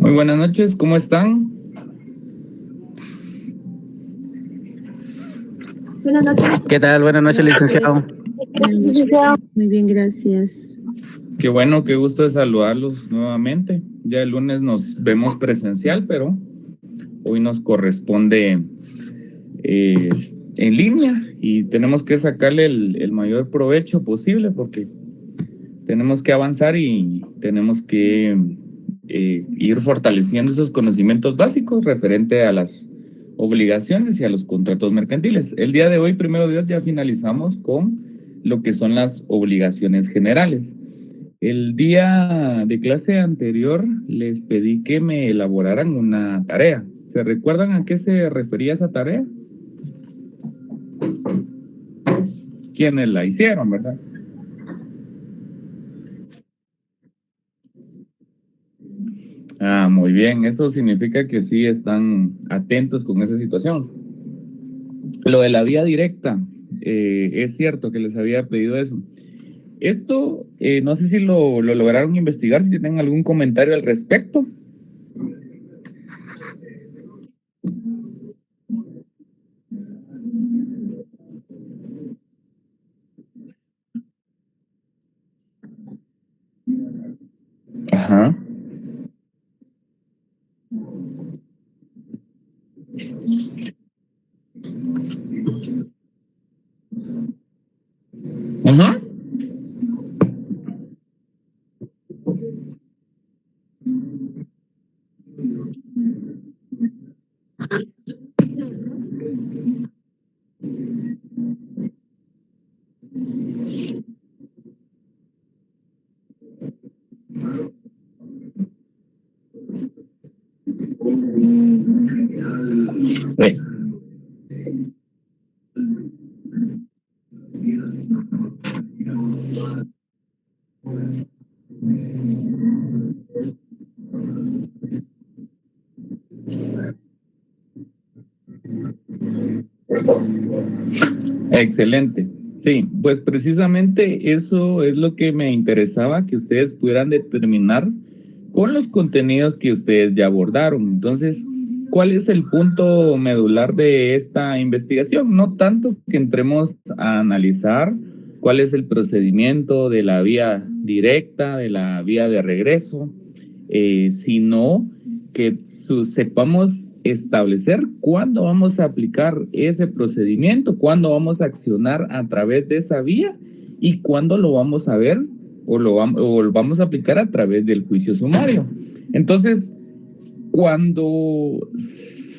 Muy buenas noches, ¿cómo están? Buenas noches. ¿Qué tal? Buenas noches, licenciado. Buenas noches. Muy bien, gracias. Qué bueno, qué gusto de saludarlos nuevamente. Ya el lunes nos vemos presencial, pero hoy nos corresponde en línea y tenemos que sacarle el mayor provecho posible porque tenemos que avanzar y tenemos que ir fortaleciendo esos conocimientos básicos referente a las obligaciones y a los contratos mercantiles. El día de hoy, primero Dios, ya finalizamos con lo que son las obligaciones generales. El día de clase anterior les pedí que me elaboraran una tarea. ¿Se recuerdan a qué se refería esa tarea? ¿Quiénes la hicieron, verdad? Ah, muy bien. Eso significa que sí están atentos con esa situación. Lo de la vía directa, es cierto que les había pedido eso. Esto, no sé si lo lograron investigar, si tienen algún comentario al respecto. Ajá. Ajá. Sí. Excelente. Sí, pues precisamente eso es lo que me interesaba, que ustedes pudieran determinar con los contenidos que ustedes ya abordaron. Entonces, ¿cuál es el punto medular de esta investigación? No tanto que entremos a analizar cuál es el procedimiento de la vía directa, de la vía de regreso, sino que sepamos establecer cuándo vamos a aplicar ese procedimiento, cuándo vamos a accionar a través de esa vía y cuándo lo vamos a ver o lo vamos a aplicar a través del juicio sumario. Entonces, cuando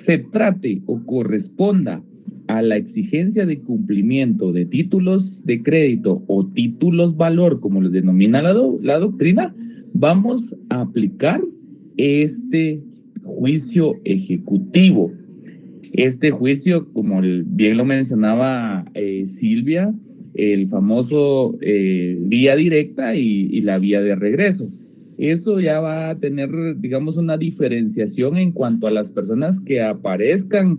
se trate o corresponda a la exigencia de cumplimiento de títulos de crédito o títulos valor, como los denomina la doctrina, vamos a aplicar este juicio ejecutivo. Este juicio, como bien lo mencionaba Silvia, el famoso vía directa y la vía de regreso. Eso ya va a tener, digamos, una diferenciación en cuanto a las personas que aparezcan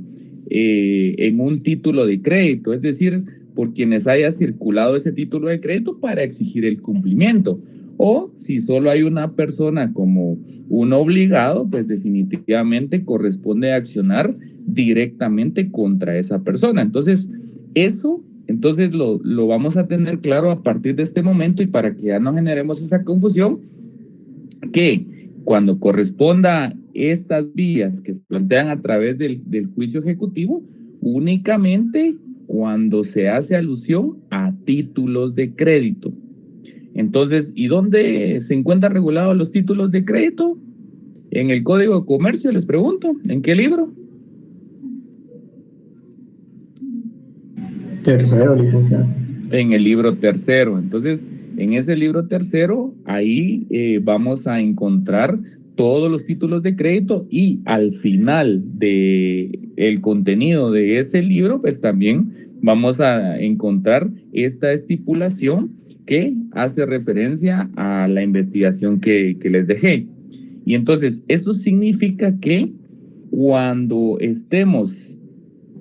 en un título de crédito, es decir, por quienes haya circulado ese título de crédito para exigir el cumplimiento. O si solo hay una persona como un obligado, pues definitivamente corresponde accionar directamente contra esa persona. Entonces, eso, entonces lo vamos a tener claro a partir de este momento y para que ya no generemos esa confusión, que cuando corresponda estas vías que se plantean a través del juicio ejecutivo, únicamente cuando se hace alusión a títulos de crédito. Entonces, ¿y dónde se encuentran regulados los títulos de crédito? En el Código de Comercio, les pregunto, ¿en qué libro? Tercero, licenciado. En el libro tercero. Entonces, en ese libro tercero, ahí vamos a encontrar todos los títulos de crédito y al final de el contenido de ese libro, pues también vamos a encontrar esta estipulación que hace referencia a la investigación que les dejé. Y entonces, eso significa que cuando estemos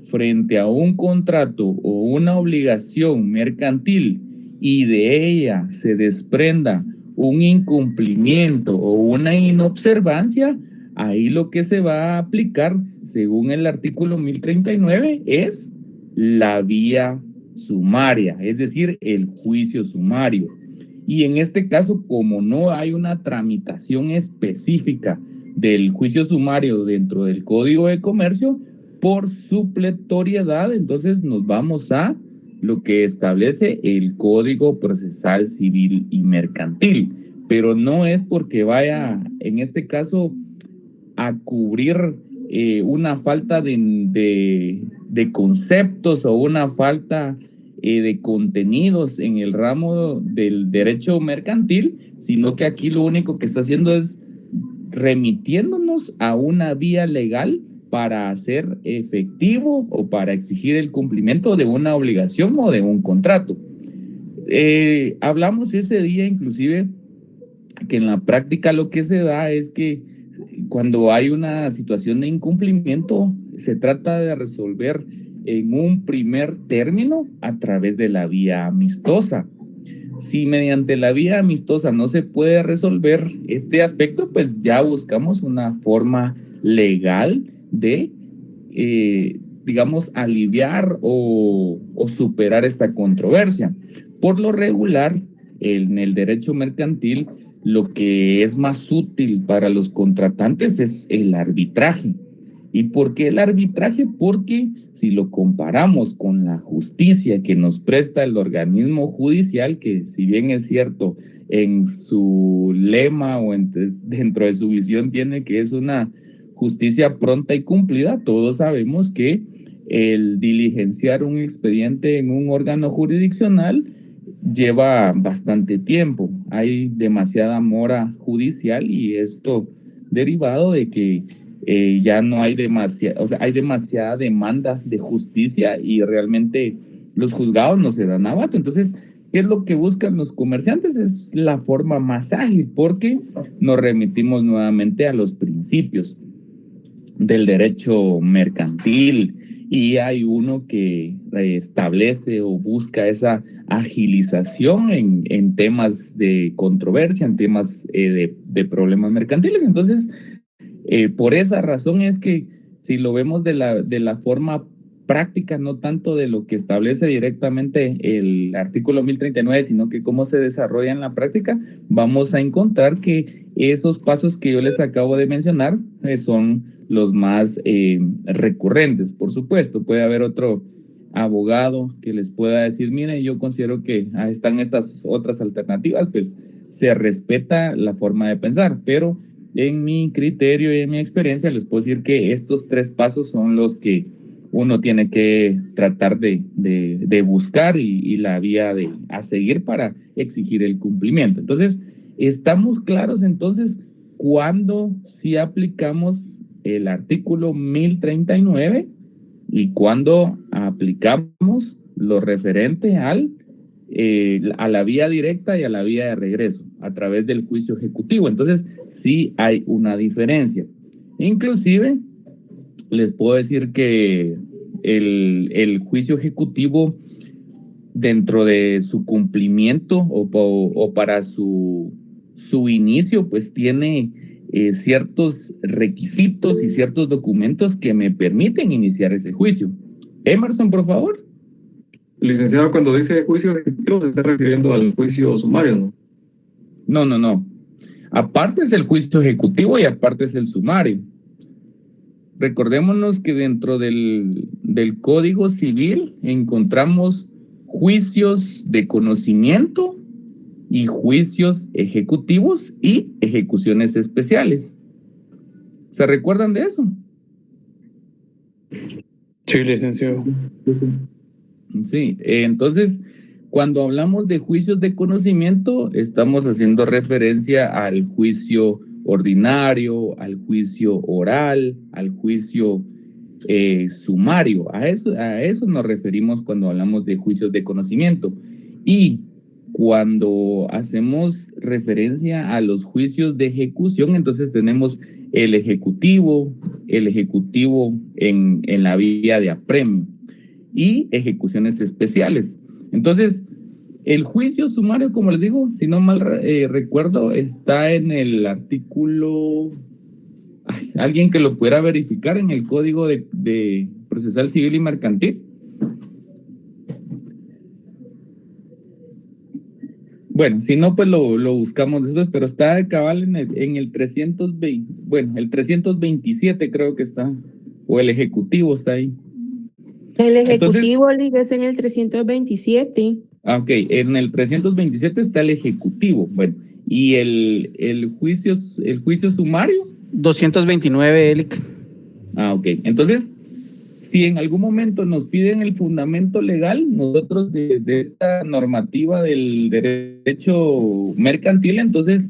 frente a un contrato o una obligación mercantil y de ella se desprenda un incumplimiento o una inobservancia, ahí lo que se va a aplicar, según el artículo 1039, es la vía sumaria, es decir, el juicio sumario. Y en este caso, como no hay una tramitación específica del juicio sumario dentro del Código de Comercio, por supletoriedad, entonces nos vamos a lo que establece el Código Procesal Civil y Mercantil, pero no es porque vaya, en este caso, a cubrir una falta de conceptos o una falta de contenidos en el ramo del derecho mercantil, sino que aquí lo único que está haciendo es remitiéndonos a una vía legal para hacer efectivo o para exigir el cumplimiento de una obligación o de un contrato. Hablamos ese día inclusive que en la práctica lo que se da es que cuando hay una situación de incumplimiento se trata de resolver en un primer término a través de la vía amistosa. Si mediante la vía amistosa no se puede resolver este aspecto, pues ya buscamos una forma legal de, digamos, aliviar o superar esta controversia. Por lo regular, en el derecho mercantil, lo que es más útil para los contratantes es el arbitraje. ¿Y por qué el arbitraje? Porque si lo comparamos con la justicia que nos presta el organismo judicial, que si bien es cierto, en su lema o dentro de su visión tiene que es una justicia pronta y cumplida, todos sabemos que el diligenciar un expediente en un órgano jurisdiccional lleva bastante tiempo. Hay demasiada mora judicial y esto derivado de que ya no hay hay demasiada demanda de justicia y realmente los juzgados no se dan abasto. Entonces, ¿qué es lo que buscan los comerciantes? Es la forma más ágil, porque nos remitimos nuevamente a los principios del derecho mercantil y hay uno que establece o busca esa agilización en temas de controversia, en temas de problemas mercantiles. Entonces, por esa razón es que si lo vemos de la forma práctica, no tanto de lo que establece directamente el artículo 1039, sino que cómo se desarrolla en la práctica, vamos a encontrar que esos pasos que yo les acabo de mencionar son los más recurrentes. Por supuesto, puede haber otro abogado que les pueda decir, mire, yo considero que están estas otras alternativas, pues se respeta la forma de pensar, pero en mi criterio y en mi experiencia les puedo decir que estos tres pasos son los que uno tiene que tratar de buscar y la vía a seguir para exigir el cumplimiento. Entonces, estamos claros entonces cuando sí aplicamos el artículo 1039 y cuando aplicamos lo referente a la vía directa y a la vía de regreso a través del juicio ejecutivo. Entonces, sí hay una diferencia. Inclusive, les puedo decir que el juicio ejecutivo, dentro de su cumplimiento o para su inicio, pues tiene ciertos requisitos y ciertos documentos que me permiten iniciar ese juicio. Emerson, por favor. Licenciado, cuando dice juicio ejecutivo se está refiriendo al juicio sumario, ¿no? No. Aparte es el juicio ejecutivo y aparte es el sumario. Recordémonos que dentro del Código Civil encontramos juicios de conocimiento y juicios ejecutivos y ejecuciones especiales. ¿Se recuerdan de eso? Sí, licenciado. Sí, entonces, cuando hablamos de juicios de conocimiento, estamos haciendo referencia al juicio ordinario, al juicio oral, al juicio sumario. A eso nos referimos cuando hablamos de juicios de conocimiento. Y cuando hacemos referencia a los juicios de ejecución, entonces tenemos el ejecutivo en la vía de apremio y ejecuciones especiales. Entonces, el juicio sumario, como les digo, si no mal recuerdo, está en el artículo alguien que lo pudiera verificar en el Código de Procesal Civil y Mercantil. Bueno, si no, pues lo buscamos después, pero está de cabal en el 320, bueno, el 327 creo que está, o el ejecutivo está ahí. El ejecutivo, es en el 327. Ok, en el 327 está el ejecutivo, bueno, y el juicio sumario. 229, Elic. Ok, entonces, si en algún momento nos piden el fundamento legal, nosotros de esta normativa del derecho mercantil, entonces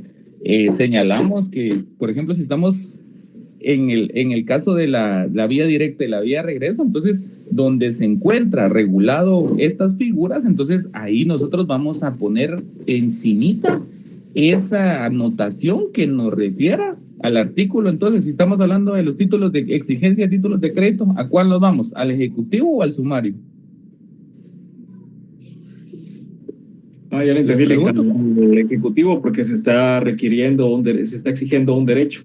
señalamos que, por ejemplo, si estamos en el caso de la vía directa y la vía de regreso, entonces, donde se encuentra regulado estas figuras, entonces ahí nosotros vamos a poner encimita esa anotación que nos refiera al artículo. Entonces, si estamos hablando de los títulos de exigencia de títulos de crédito, ¿a cuál nos vamos? ¿Al ejecutivo o al sumario? Ya le entendí, el ejecutivo, porque se está requiriendo se está exigiendo un derecho.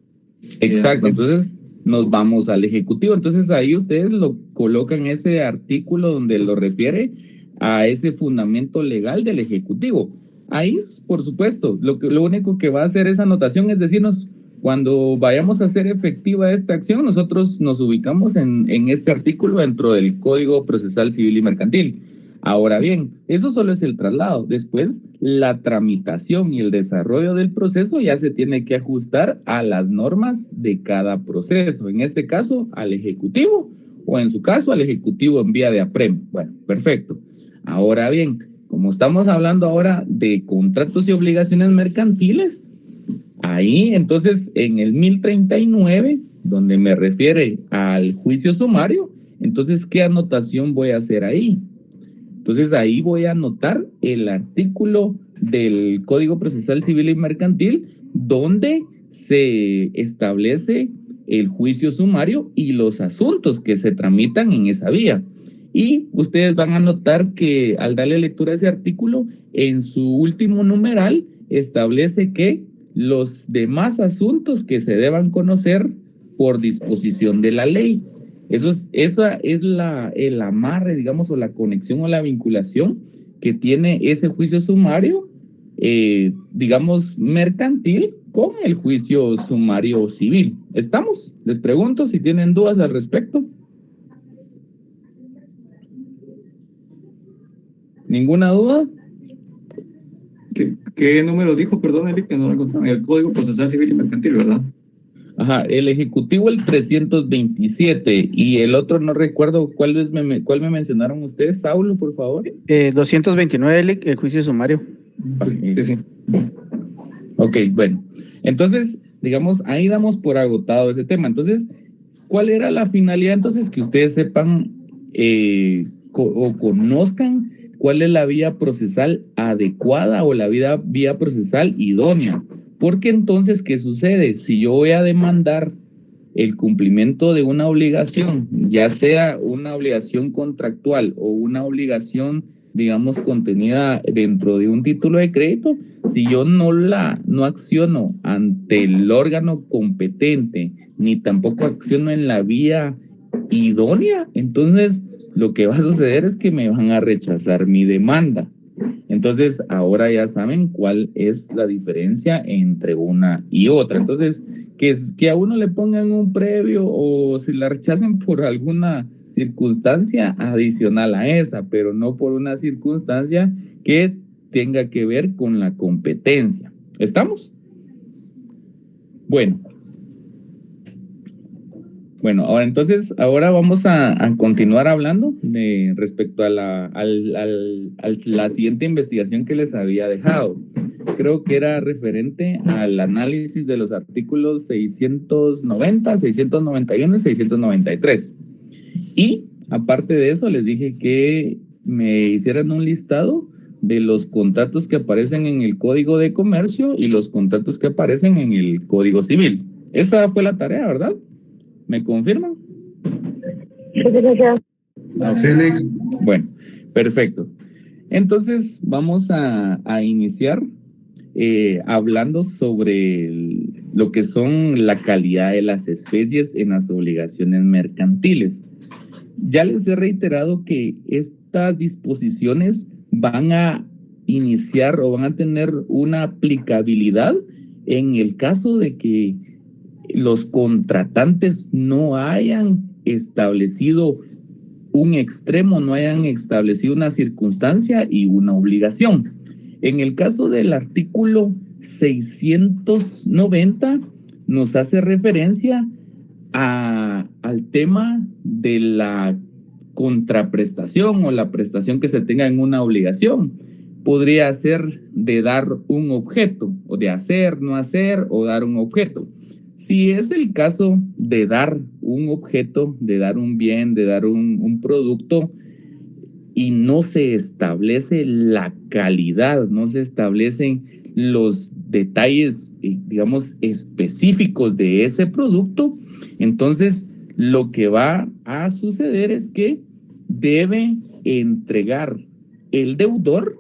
Exacto, entonces nos vamos al ejecutivo. Entonces ahí ustedes lo colocan ese artículo donde lo refiere a ese fundamento legal del ejecutivo. Ahí, por supuesto, lo único que va a hacer esa anotación es decirnos, cuando vayamos a hacer efectiva esta acción, nosotros nos ubicamos en este artículo dentro del Código Procesal Civil y Mercantil. Ahora bien, eso solo es el traslado. Después, la tramitación y el desarrollo del proceso ya se tiene que ajustar a las normas de cada proceso. En este caso, al ejecutivo, o en su caso, al ejecutivo en vía de apremio. Bueno, perfecto. Ahora bien, como estamos hablando ahora de contratos y obligaciones mercantiles, ahí entonces en el 1039, donde me refiere al juicio sumario, entonces, ¿qué anotación voy a hacer ahí? Entonces ahí voy a anotar el artículo del Código Procesal Civil y Mercantil donde se establece el juicio sumario y los asuntos que se tramitan en esa vía. Y ustedes van a notar que al darle lectura a ese artículo, en su último numeral establece que los demás asuntos que se deban conocer por disposición de la ley. Esa es el amarre, digamos, o la conexión o la vinculación que tiene ese juicio sumario, digamos, mercantil con el juicio sumario civil. ¿Estamos? Les pregunto si tienen dudas al respecto. ¿Ninguna duda? ¿Qué número dijo? Perdón, Eric, que no lo encontré. El Código Procesal Civil y Mercantil, ¿verdad? Ajá, el ejecutivo el 327 y el otro no recuerdo cuál me mencionaron ustedes. Saulo, por favor. 229, Elic, el juicio sumario. Sí. Ok, bueno. Entonces, digamos, ahí damos por agotado ese tema. Entonces, ¿cuál era la finalidad? Entonces, que ustedes sepan o conozcan cuál es la vía procesal adecuada o la vía procesal idónea. Porque entonces, ¿qué sucede? Si yo voy a demandar el cumplimiento de una obligación, ya sea una obligación contractual o una obligación, digamos, contenida dentro de un título de crédito, si yo no acciono ante el órgano competente, ni tampoco acciono en la vía idónea, entonces lo que va a suceder es que me van a rechazar mi demanda. Entonces, ahora ya saben cuál es la diferencia entre una y otra. Entonces, que a uno le pongan un previo o si la rechacen por alguna circunstancia adicional a esa, pero no por una circunstancia que tenga que ver con la competencia. ¿Estamos? Bueno, ahora vamos a continuar hablando respecto a la siguiente investigación que les había dejado. Creo que era referente al análisis de los artículos 690, 691 y 693. Y aparte de eso, les dije que me hicieran un listado de los contratos que aparecen en el Código de Comercio y los contratos que aparecen en el Código Civil. Esa fue la tarea, ¿verdad? ¿Me confirman? Sí, bueno, perfecto. Entonces vamos a iniciar hablando sobre lo que son la calidad de las especies en las obligaciones mercantiles. Ya les he reiterado que estas disposiciones van a iniciar o van a tener una aplicabilidad en el caso de que los contratantes no hayan establecido un extremo, no hayan establecido una circunstancia y una obligación. En el caso del artículo 690 nos hace referencia al tema de la contraprestación o la prestación que se tenga en una obligación. Podría ser de dar un objeto, o de hacer, no hacer, o dar un objeto. Si es el caso de dar un objeto, de dar un bien, de dar un producto, y no se establece la calidad, no se establecen los detalles, digamos, específicos de ese producto, entonces lo que va a suceder es que debe entregar el deudor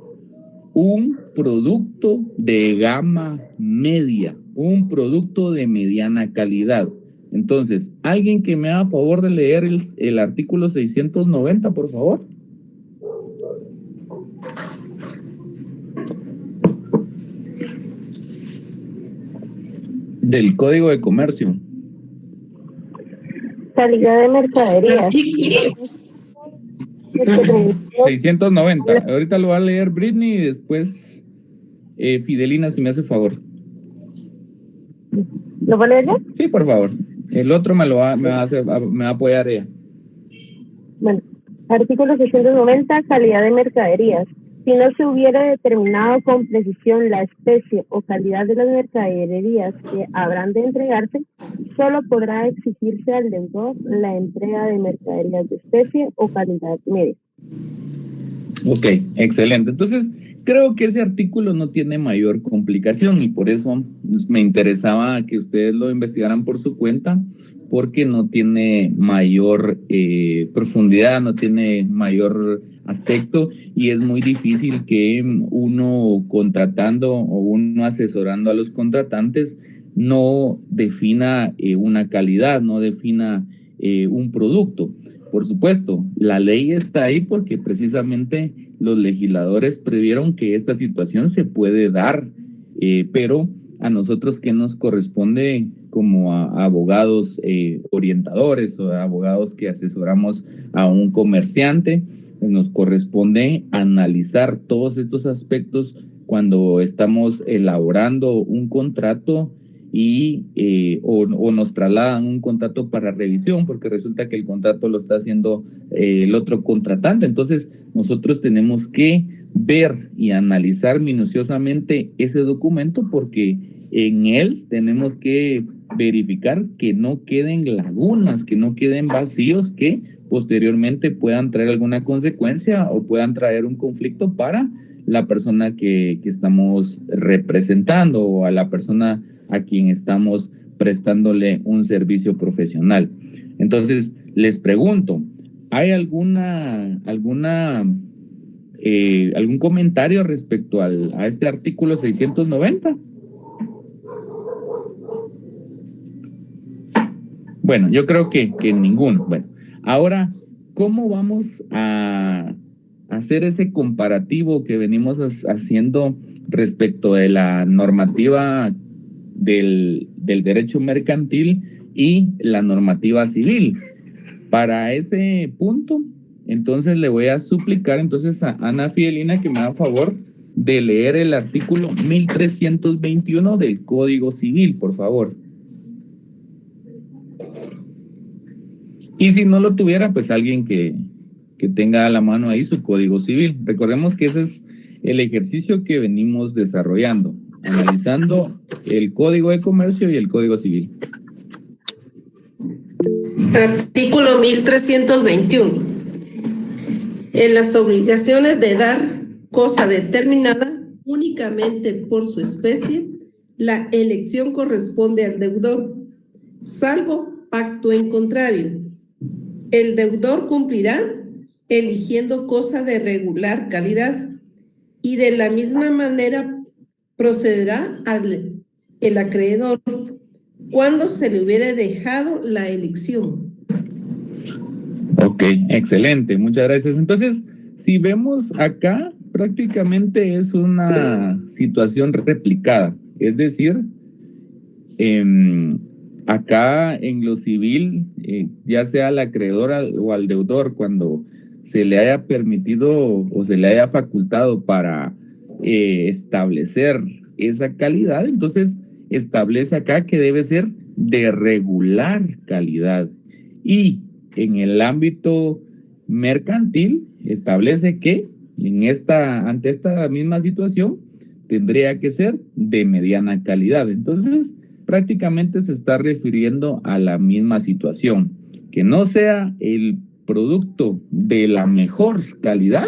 un producto de gama media, un producto de mediana calidad. Entonces, ¿alguien que me haga favor de leer el artículo 690, por favor? Del Código de Comercio. Calidad de mercaderías. 690. Ahorita lo va a leer Britney y después Fidelina, si me hace favor. ¿Lo voy a leer yo? Sí, por favor. El otro me va a apoyar ella. Bueno, artículo 690, calidad de mercaderías. Si no se hubiera determinado con precisión la especie o calidad de las mercaderías que habrán de entregarse, solo podrá exigirse al deudor la entrega de mercaderías de especie o calidad media. Ok, excelente. Entonces, creo que ese artículo no tiene mayor complicación y por eso me interesaba que ustedes lo investigaran por su cuenta, porque no tiene mayor profundidad, no tiene mayor aspecto y es muy difícil que uno contratando o uno asesorando a los contratantes no defina una calidad, no defina un producto. Por supuesto, la ley está ahí porque precisamente los legisladores previeron que esta situación se puede dar, pero a nosotros que nos corresponde como a abogados orientadores o abogados que asesoramos a un comerciante, nos corresponde analizar todos estos aspectos cuando estamos elaborando un contrato y o nos trasladan un contrato para revisión, porque resulta que el contrato lo está haciendo el otro contratante. Entonces nosotros tenemos que ver y analizar minuciosamente ese documento porque en él tenemos que verificar que no queden lagunas, que no queden vacíos que posteriormente puedan traer alguna consecuencia o puedan traer un conflicto para la persona que estamos representando o a la persona a quien estamos prestándole un servicio profesional. Entonces, les pregunto, ¿hay algún comentario respecto a este artículo 690? Bueno, yo creo que ninguno. Bueno, ahora, ¿cómo vamos a hacer ese comparativo que venimos haciendo respecto de la normativa del derecho mercantil y la normativa civil? Para ese punto, entonces le voy a suplicar entonces a Ana Fidelina que me haga favor de leer el artículo 1321 del Código Civil, por favor. Y si no lo tuviera, pues alguien que tenga a la mano ahí su Código Civil. Recordemos que ese es el ejercicio que venimos desarrollando, analizando el Código de Comercio y el Código Civil. Artículo 1321. En las obligaciones de dar cosa determinada únicamente por su especie, la elección corresponde al deudor, salvo pacto en contrario. El deudor cumplirá eligiendo cosa de regular calidad y de la misma manera procederá el acreedor cuando se le hubiera dejado la elección. Ok, excelente, muchas gracias. Entonces, si vemos acá, prácticamente es una situación replicada, es decir, acá en lo civil, ya sea al acreedor o al deudor, cuando se le haya permitido o se le haya facultado para establecer esa calidad, entonces establece acá que debe ser de regular calidad. Y en el ámbito mercantil establece que ante esta misma situación tendría que ser de mediana calidad. Entonces, prácticamente se está refiriendo a la misma situación, que no sea el producto de la mejor calidad,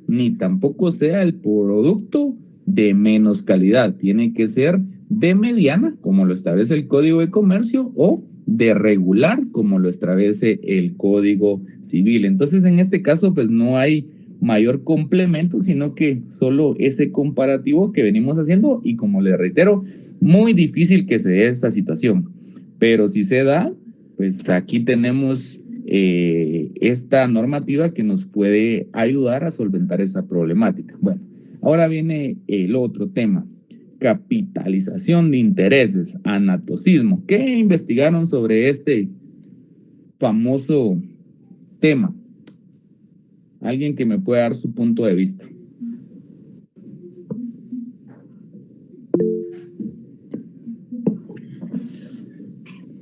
ni tampoco sea el producto de menos calidad. Tiene que ser de mediana, como lo establece el Código de Comercio, o de regular, como lo establece el Código Civil. Entonces, en este caso, pues no hay mayor complemento, sino que solo ese comparativo que venimos haciendo, y como le reitero, muy difícil que se dé esta situación, pero si se da, pues aquí tenemos esta normativa que nos puede ayudar a solventar esa problemática. Bueno, ahora viene el otro tema: capitalización de intereses, anatocismo. ¿Qué investigaron sobre este famoso tema? Alguien que me pueda dar su punto de vista.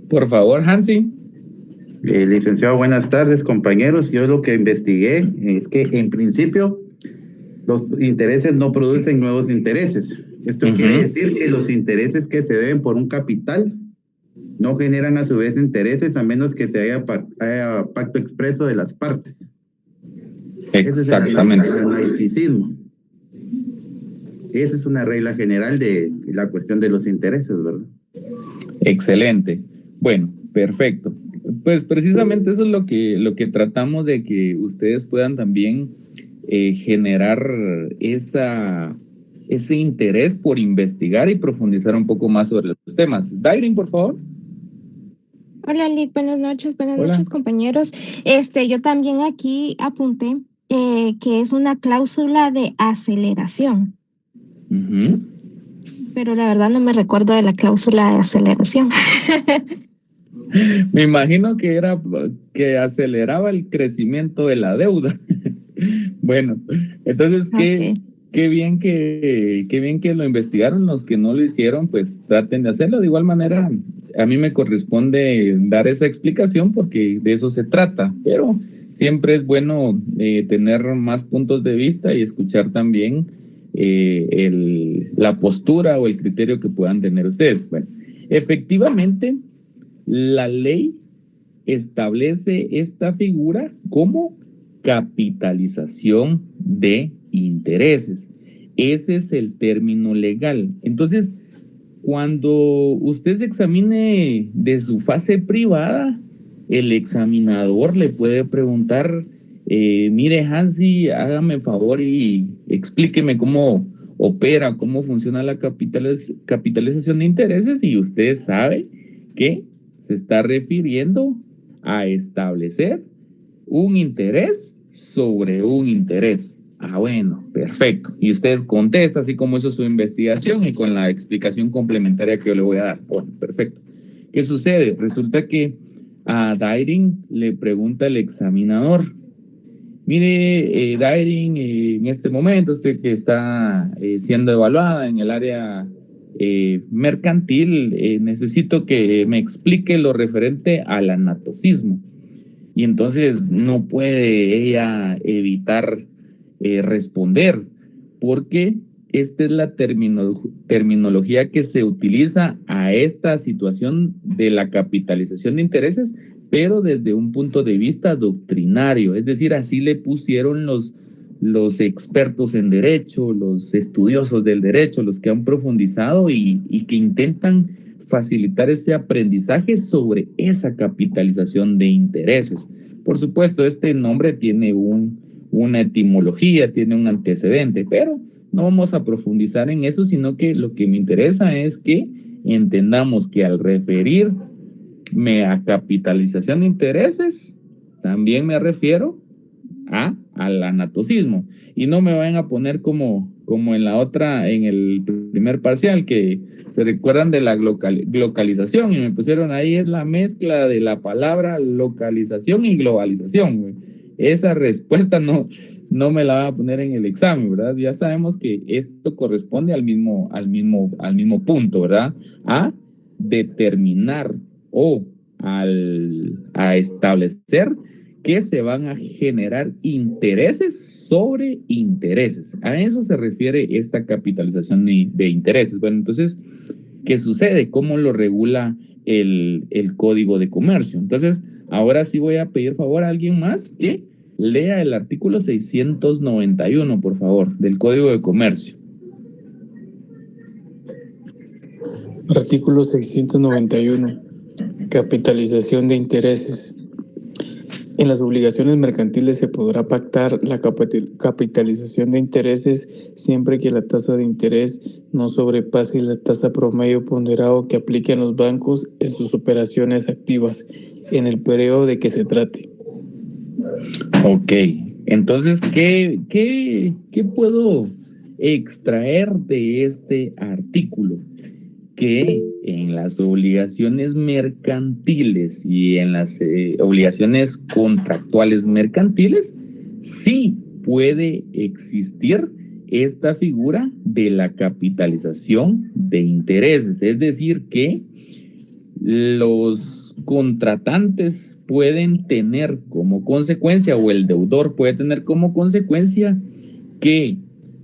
Por favor, Hansi. Licenciado, buenas tardes, compañeros. Yo lo que investigué es que en principio los intereses no producen nuevos intereses. Esto quiere decir que los intereses que se deben por un capital no generan a su vez intereses a menos que se haya pacto expreso de las partes. Exactamente. Ese es el anaisticismo. Esa es una regla general de la cuestión de los intereses, ¿verdad? Excelente. Bueno, perfecto. Pues precisamente eso es lo que tratamos de que ustedes puedan también generar ese interés por investigar y profundizar un poco más sobre los temas. Dairin, por favor. Hola, Lick, buenas noches, Hola. noches, compañeros. Yo también aquí apunté que es una cláusula de aceleración, pero la verdad no me recuerdo de la cláusula de aceleración. Me imagino que era que aceleraba el crecimiento de la deuda. Bueno, entonces qué bien que lo investigaron. Los que no lo hicieron, pues traten de hacerlo. De igual manera, a mí me corresponde dar esa explicación porque de eso se trata, pero siempre es bueno tener más puntos de vista y escuchar también la postura o el criterio que puedan tener ustedes. Bueno, efectivamente, la ley establece esta figura como capitalización de intereses. Ese es el término legal. Entonces, cuando usted se examine de su fase privada, el examinador le puede preguntar, mire, Hansi, hágame favor y explíqueme cómo opera, cómo funciona la capitalización de intereses, y usted sabe que se está refiriendo a establecer un interés sobre un interés. Ah, bueno, perfecto. Y usted contesta así como hizo su investigación y con la explicación complementaria que yo le voy a dar. Bueno, perfecto. ¿Qué sucede? Resulta que a Dairin le pregunta el examinador, mire, Dairin, en este momento usted que está siendo evaluada en el área mercantil, necesito que me explique lo referente al anatocismo. Y entonces no puede ella evitar responder, porque esta es la terminología que se utiliza a esta situación de la capitalización de intereses, pero desde un punto de vista doctrinario. Es decir, así le pusieron los expertos en derecho, los estudiosos del derecho, los que han profundizado y que intentan facilitar este aprendizaje sobre esa capitalización de intereses. Por supuesto, este nombre tiene una etimología, tiene un antecedente, pero no vamos a profundizar en eso, sino que lo que me interesa es que entendamos que al referirme a capitalización de intereses, también me refiero al anatocismo. Y no me vayan a poner como en la otra, en el primer parcial, que se recuerdan de la localización, y me pusieron ahí es la mezcla de la palabra localización y globalización, güey. Esa respuesta no me la van a poner en el examen, ¿verdad? Ya sabemos que esto corresponde al mismo punto, ¿verdad? A determinar o a establecer que se van a generar intereses sobre intereses. A eso se refiere esta capitalización de intereses. Bueno, entonces, ¿qué sucede? ¿Cómo lo regula el Código de Comercio? Entonces, ahora sí voy a pedir favor a alguien más que lea el artículo 691, por favor, del Código de Comercio. Artículo 691. Capitalización de intereses. En las obligaciones mercantiles se podrá pactar la capitalización de intereses siempre que la tasa de interés no sobrepase la tasa promedio ponderado que apliquen los bancos en sus operaciones activas en el periodo de que se trate. Ok, entonces, ¿qué puedo extraer de este artículo? Que en las obligaciones mercantiles y en las obligaciones contractuales mercantiles sí puede existir esta figura de la capitalización de intereses, es decir, que los contratantes pueden tener como consecuencia, o el deudor puede tener como consecuencia, que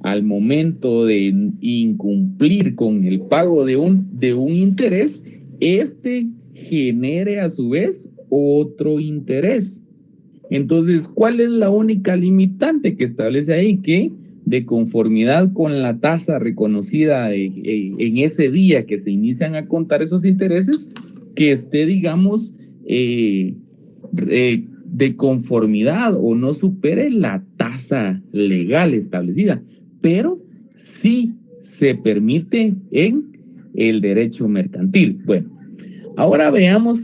al momento de incumplir con el pago de un interés, este genere a su vez otro interés. Entonces, ¿cuál es la única limitante que establece ahí? Que de conformidad con la tasa reconocida en ese día que se inician a contar esos intereses, que esté, digamos, de conformidad o no supere la tasa legal establecida, pero sí se permite en el derecho mercantil. Bueno, ahora veamos,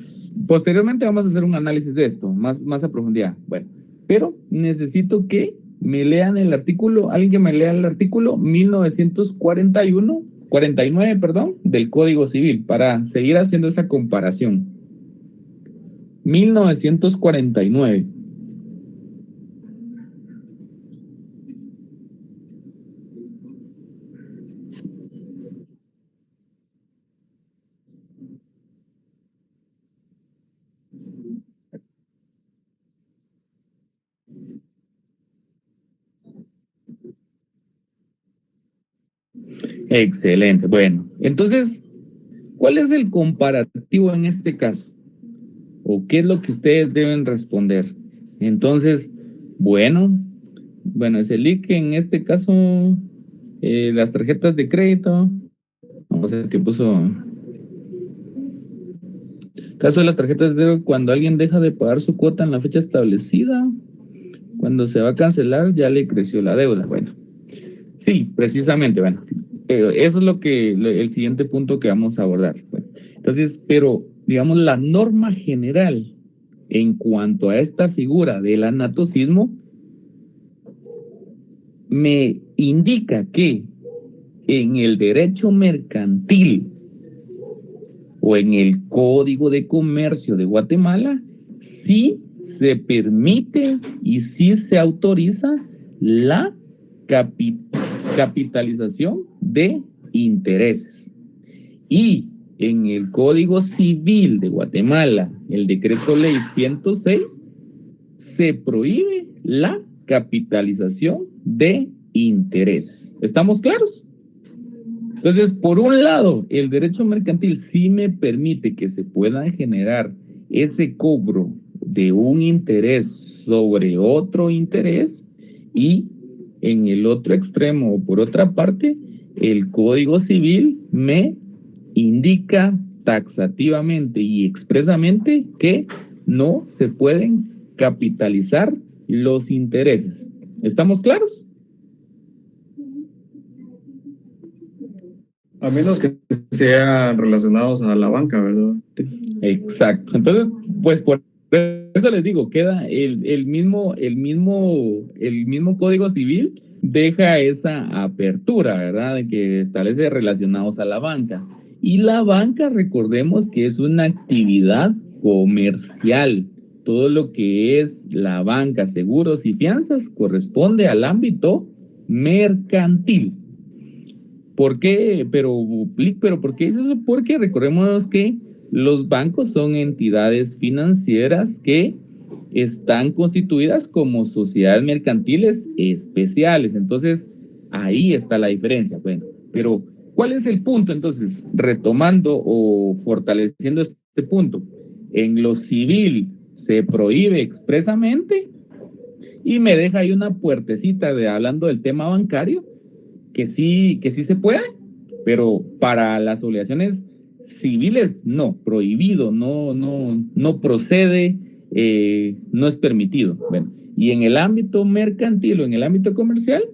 posteriormente vamos a hacer un análisis de esto, más a profundidad. Bueno, pero necesito que me lean el artículo, alguien que me lea el artículo 49, del Código Civil, para seguir haciendo esa comparación. 1949. Excelente. Bueno, entonces, ¿cuál es el comparativo en este caso? ¿O qué es lo que ustedes deben responder? Entonces, bueno, es el IC en este caso, las tarjetas de crédito. Vamos a ver qué puso. Caso de las tarjetas de crédito, cuando alguien deja de pagar su cuota en la fecha establecida, cuando se va a cancelar, ya le creció la deuda. Bueno, sí, precisamente, bueno. Eso es el siguiente punto que vamos a abordar. Bueno, entonces, pero digamos la norma general en cuanto a esta figura del anatocismo me indica que en el derecho mercantil o en el Código de Comercio de Guatemala sí se permite y sí se autoriza la capitalización de intereses. Y en el Código Civil de Guatemala, el Decreto Ley 106, se prohíbe la capitalización de intereses. ¿Estamos claros? Entonces, por un lado, el derecho mercantil sí me permite que se pueda generar ese cobro de un interés sobre otro interés, y en el otro extremo, o por otra parte, el Código Civil me indica taxativamente y expresamente que no se pueden capitalizar los intereses. ¿Estamos claros? A menos que sean relacionados a la banca, ¿verdad? Exacto. Entonces, pues por eso les digo, queda el mismo Código Civil deja esa apertura, ¿verdad? De que establece relacionados a la banca. Y la banca, recordemos que es una actividad comercial. Todo lo que es la banca, seguros y fianzas corresponde al ámbito mercantil. ¿Por qué? Pero ¿por qué dice eso? Porque recordemos que los bancos son entidades financieras que están constituidas como sociedades mercantiles especiales. Entonces, ahí está la diferencia. Bueno, pero ¿cuál es el punto? Entonces, retomando o fortaleciendo este punto, en lo civil se prohíbe expresamente y me deja ahí una puertecita hablando del tema bancario, que sí se puede, pero para las obligaciones civiles no, prohibido, no procede, no es permitido. Bueno, y en el ámbito mercantil o en el ámbito comercial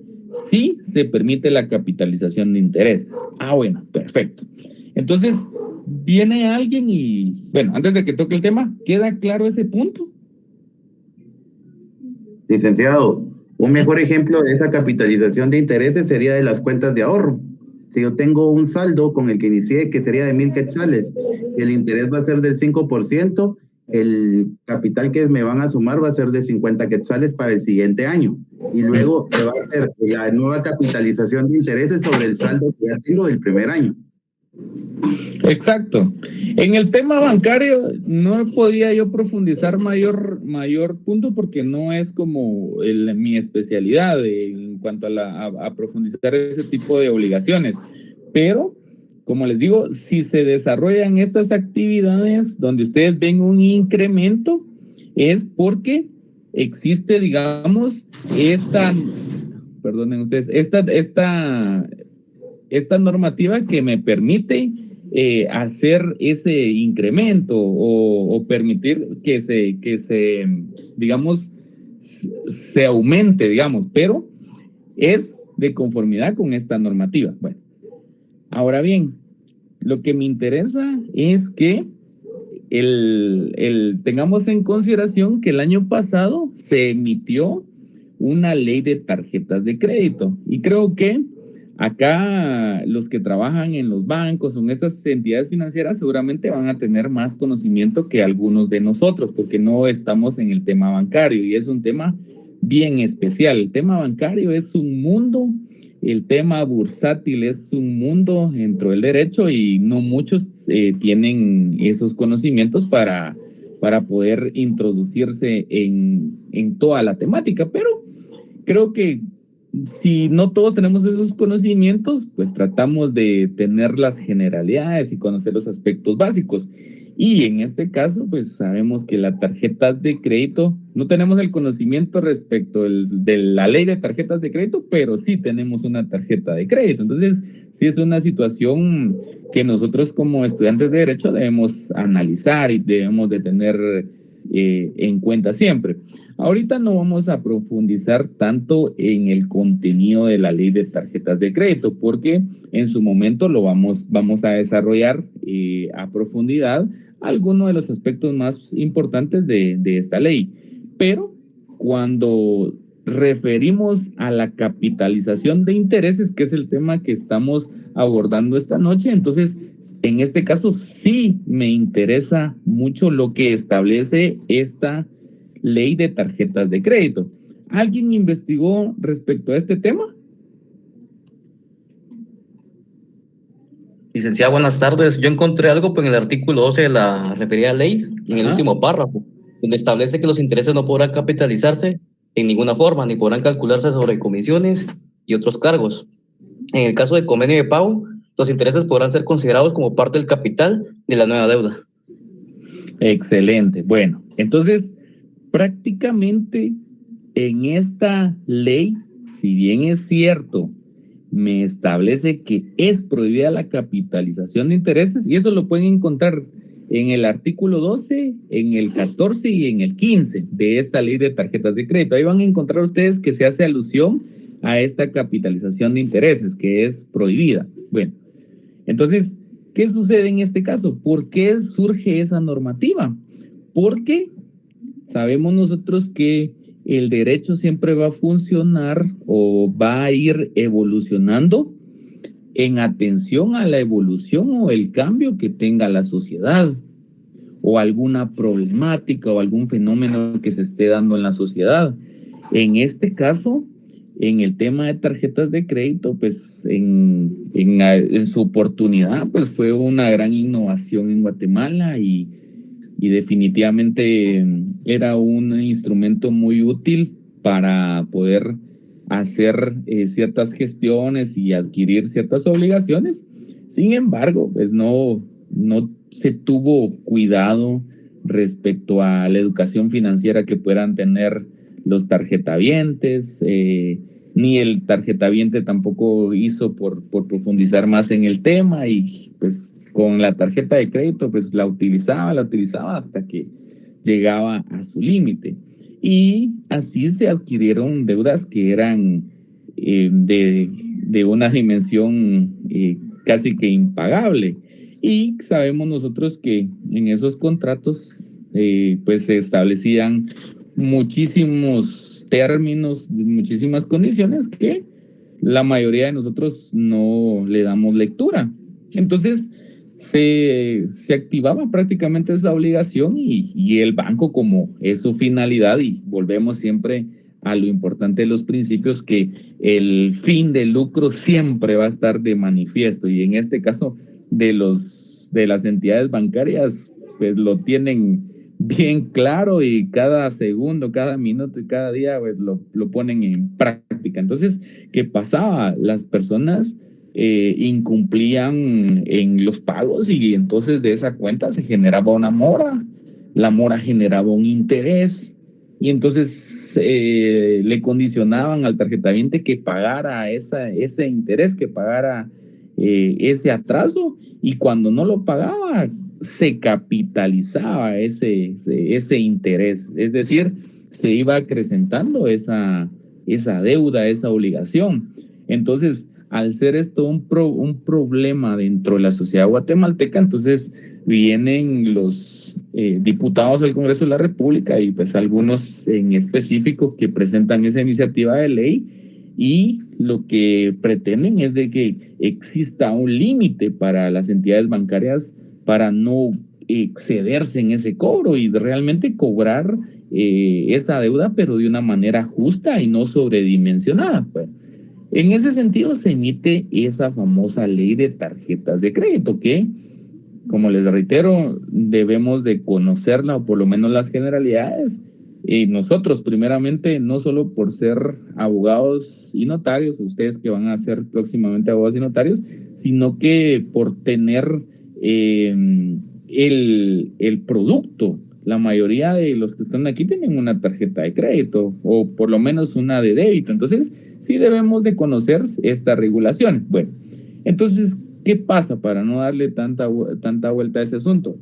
sí se permite la capitalización de intereses. Bueno, perfecto. Entonces, viene alguien y, bueno, antes de que toque el tema, ¿queda claro ese punto? Licenciado, un mejor ejemplo de esa capitalización de intereses sería de las cuentas de ahorro. Si yo tengo un saldo con el que inicié, que sería de 1,000 quetzales, y el interés va a ser del 5%, el capital que me van a sumar va a ser de 50 quetzales para el siguiente año. Y luego me va a hacer la nueva capitalización de intereses sobre el saldo que ya tengo del primer año. Exacto. En el tema bancario no podía yo profundizar mayor punto porque no es como mi especialidad en cuanto a profundizar ese tipo de obligaciones. Pero, como les digo, si se desarrollan estas actividades donde ustedes ven un incremento, es porque existe, digamos, esta normativa que me permite hacer ese incremento o permitir que se digamos se aumente, digamos, pero es de conformidad con esta normativa. Bueno, ahora bien, lo que me interesa es que tengamos en consideración que el año pasado se emitió una ley de tarjetas de crédito y creo que acá los que trabajan en los bancos o en estas entidades financieras seguramente van a tener más conocimiento que algunos de nosotros porque no estamos en el tema bancario y es un tema bien especial. El tema bancario es un mundo, el tema bursátil es un mundo dentro del derecho y no muchos tienen esos conocimientos para poder introducirse en toda la temática, pero creo que si no todos tenemos esos conocimientos, pues tratamos de tener las generalidades y conocer los aspectos básicos. Y en este caso, pues sabemos que las tarjetas de crédito, no tenemos el conocimiento respecto de la ley de tarjetas de crédito, pero sí tenemos una tarjeta de crédito. Entonces, sí es una situación que nosotros como estudiantes de Derecho debemos analizar y debemos de tener en cuenta siempre. Ahorita no vamos a profundizar tanto en el contenido de la ley de tarjetas de crédito, porque en su momento lo vamos a desarrollar a profundidad algunos de los aspectos más importantes de esta ley. Pero cuando referimos a la capitalización de intereses, que es el tema que estamos abordando esta noche, entonces en este caso sí me interesa mucho lo que establece esta ley de tarjetas de crédito. ¿Alguien investigó respecto a este tema? Licenciada, buenas tardes. Yo encontré algo en el artículo 12 de la referida ley, en el último párrafo, donde establece que los intereses no podrán capitalizarse en ninguna forma, ni podrán calcularse sobre comisiones y otros cargos. En el caso de convenio de pago, los intereses podrán ser considerados como parte del capital de la nueva deuda. Excelente. Bueno, entonces, prácticamente en esta ley, si bien es cierto, me establece que es prohibida la capitalización de intereses, y eso lo pueden encontrar en el artículo 12, en el 14 y en el 15 de esta ley de tarjetas de crédito. Ahí van a encontrar ustedes que se hace alusión a esta capitalización de intereses, que es prohibida. Bueno, Entonces, ¿qué sucede en este caso? ¿Por qué surge esa normativa? Porque sabemos nosotros que el derecho siempre va a funcionar o va a ir evolucionando en atención a la evolución o el cambio que tenga la sociedad, o alguna problemática o algún fenómeno que se esté dando en la sociedad. En este caso, en el tema de tarjetas de crédito, pues en su oportunidad, pues fue una gran innovación en Guatemala y definitivamente era un instrumento muy útil para poder hacer ciertas gestiones y adquirir ciertas obligaciones. Sin embargo, pues no se tuvo cuidado respecto a la educación financiera que puedan tener los tarjetavientes, ni el tarjetaviente tampoco hizo por profundizar más en el tema, y pues con la tarjeta de crédito pues la utilizaba hasta que llegaba a su límite, y así se adquirieron deudas que eran de una dimensión casi que impagable. Y sabemos nosotros que en esos contratos pues se establecían muchísimos términos, muchísimas condiciones que la mayoría de nosotros no le damos lectura. Entonces se activaba prácticamente esa obligación y el banco, como es su finalidad, y volvemos siempre a lo importante de los principios, que el fin de lucro siempre va a estar de manifiesto, y en este caso de las entidades bancarias pues lo tienen bien claro, y cada segundo, cada minuto y cada día pues lo ponen en práctica. Entonces, ¿qué pasaba? Las personas incumplían en los pagos, y entonces de esa cuenta se generaba una mora, la mora generaba un interés, y entonces le condicionaban al tarjetaviente que pagara ese interés, que pagara ese atraso, y cuando no lo pagaba se capitalizaba ese interés, es decir, se iba acrecentando esa deuda, esa obligación. Entonces, al ser esto un problema dentro de la sociedad guatemalteca, entonces vienen los diputados del Congreso de la República, y pues algunos en específico, que presentan esa iniciativa de ley, y lo que pretenden es de que exista un límite para las entidades bancarias para no excederse en ese cobro y realmente cobrar esa deuda, pero de una manera justa y no sobredimensionada. Pues, en ese sentido se emite esa famosa ley de tarjetas de crédito que, como les reitero, debemos de conocerla, o por lo menos las generalidades. Nosotros, primeramente, no solo por ser abogados y notarios, ustedes que van a ser próximamente abogados y notarios, sino que por tener el producto. La mayoría de los que están aquí tienen una tarjeta de crédito, o por lo menos una de débito. Entonces, sí debemos de conocer esta regulación. Bueno, entonces, ¿qué pasa para no darle tanta vuelta a ese asunto?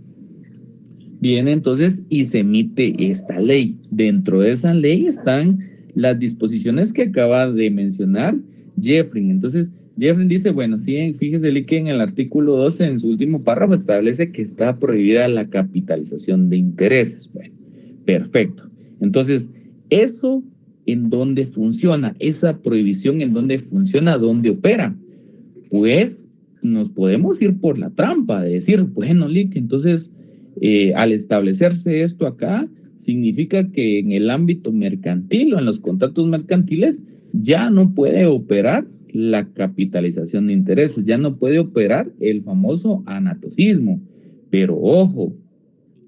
Viene entonces y se emite esta ley. Dentro de esa ley están las disposiciones que acaba de mencionar Jeffrey. Entonces, Jeffrey dice, bueno, sí, fíjese que en el artículo 12, en su último párrafo, establece que está prohibida la capitalización de intereses. Bueno, perfecto. Entonces, ¿eso en dónde funciona? Esa prohibición, ¿en dónde funciona? ¿Dónde opera? Pues nos podemos ir por la trampa de decir, bueno, Lick, entonces, al establecerse esto acá, significa que en el ámbito mercantil o en los contratos mercantiles ya no puede operar la capitalización de intereses, ya no puede operar el famoso anatocismo. Pero ojo,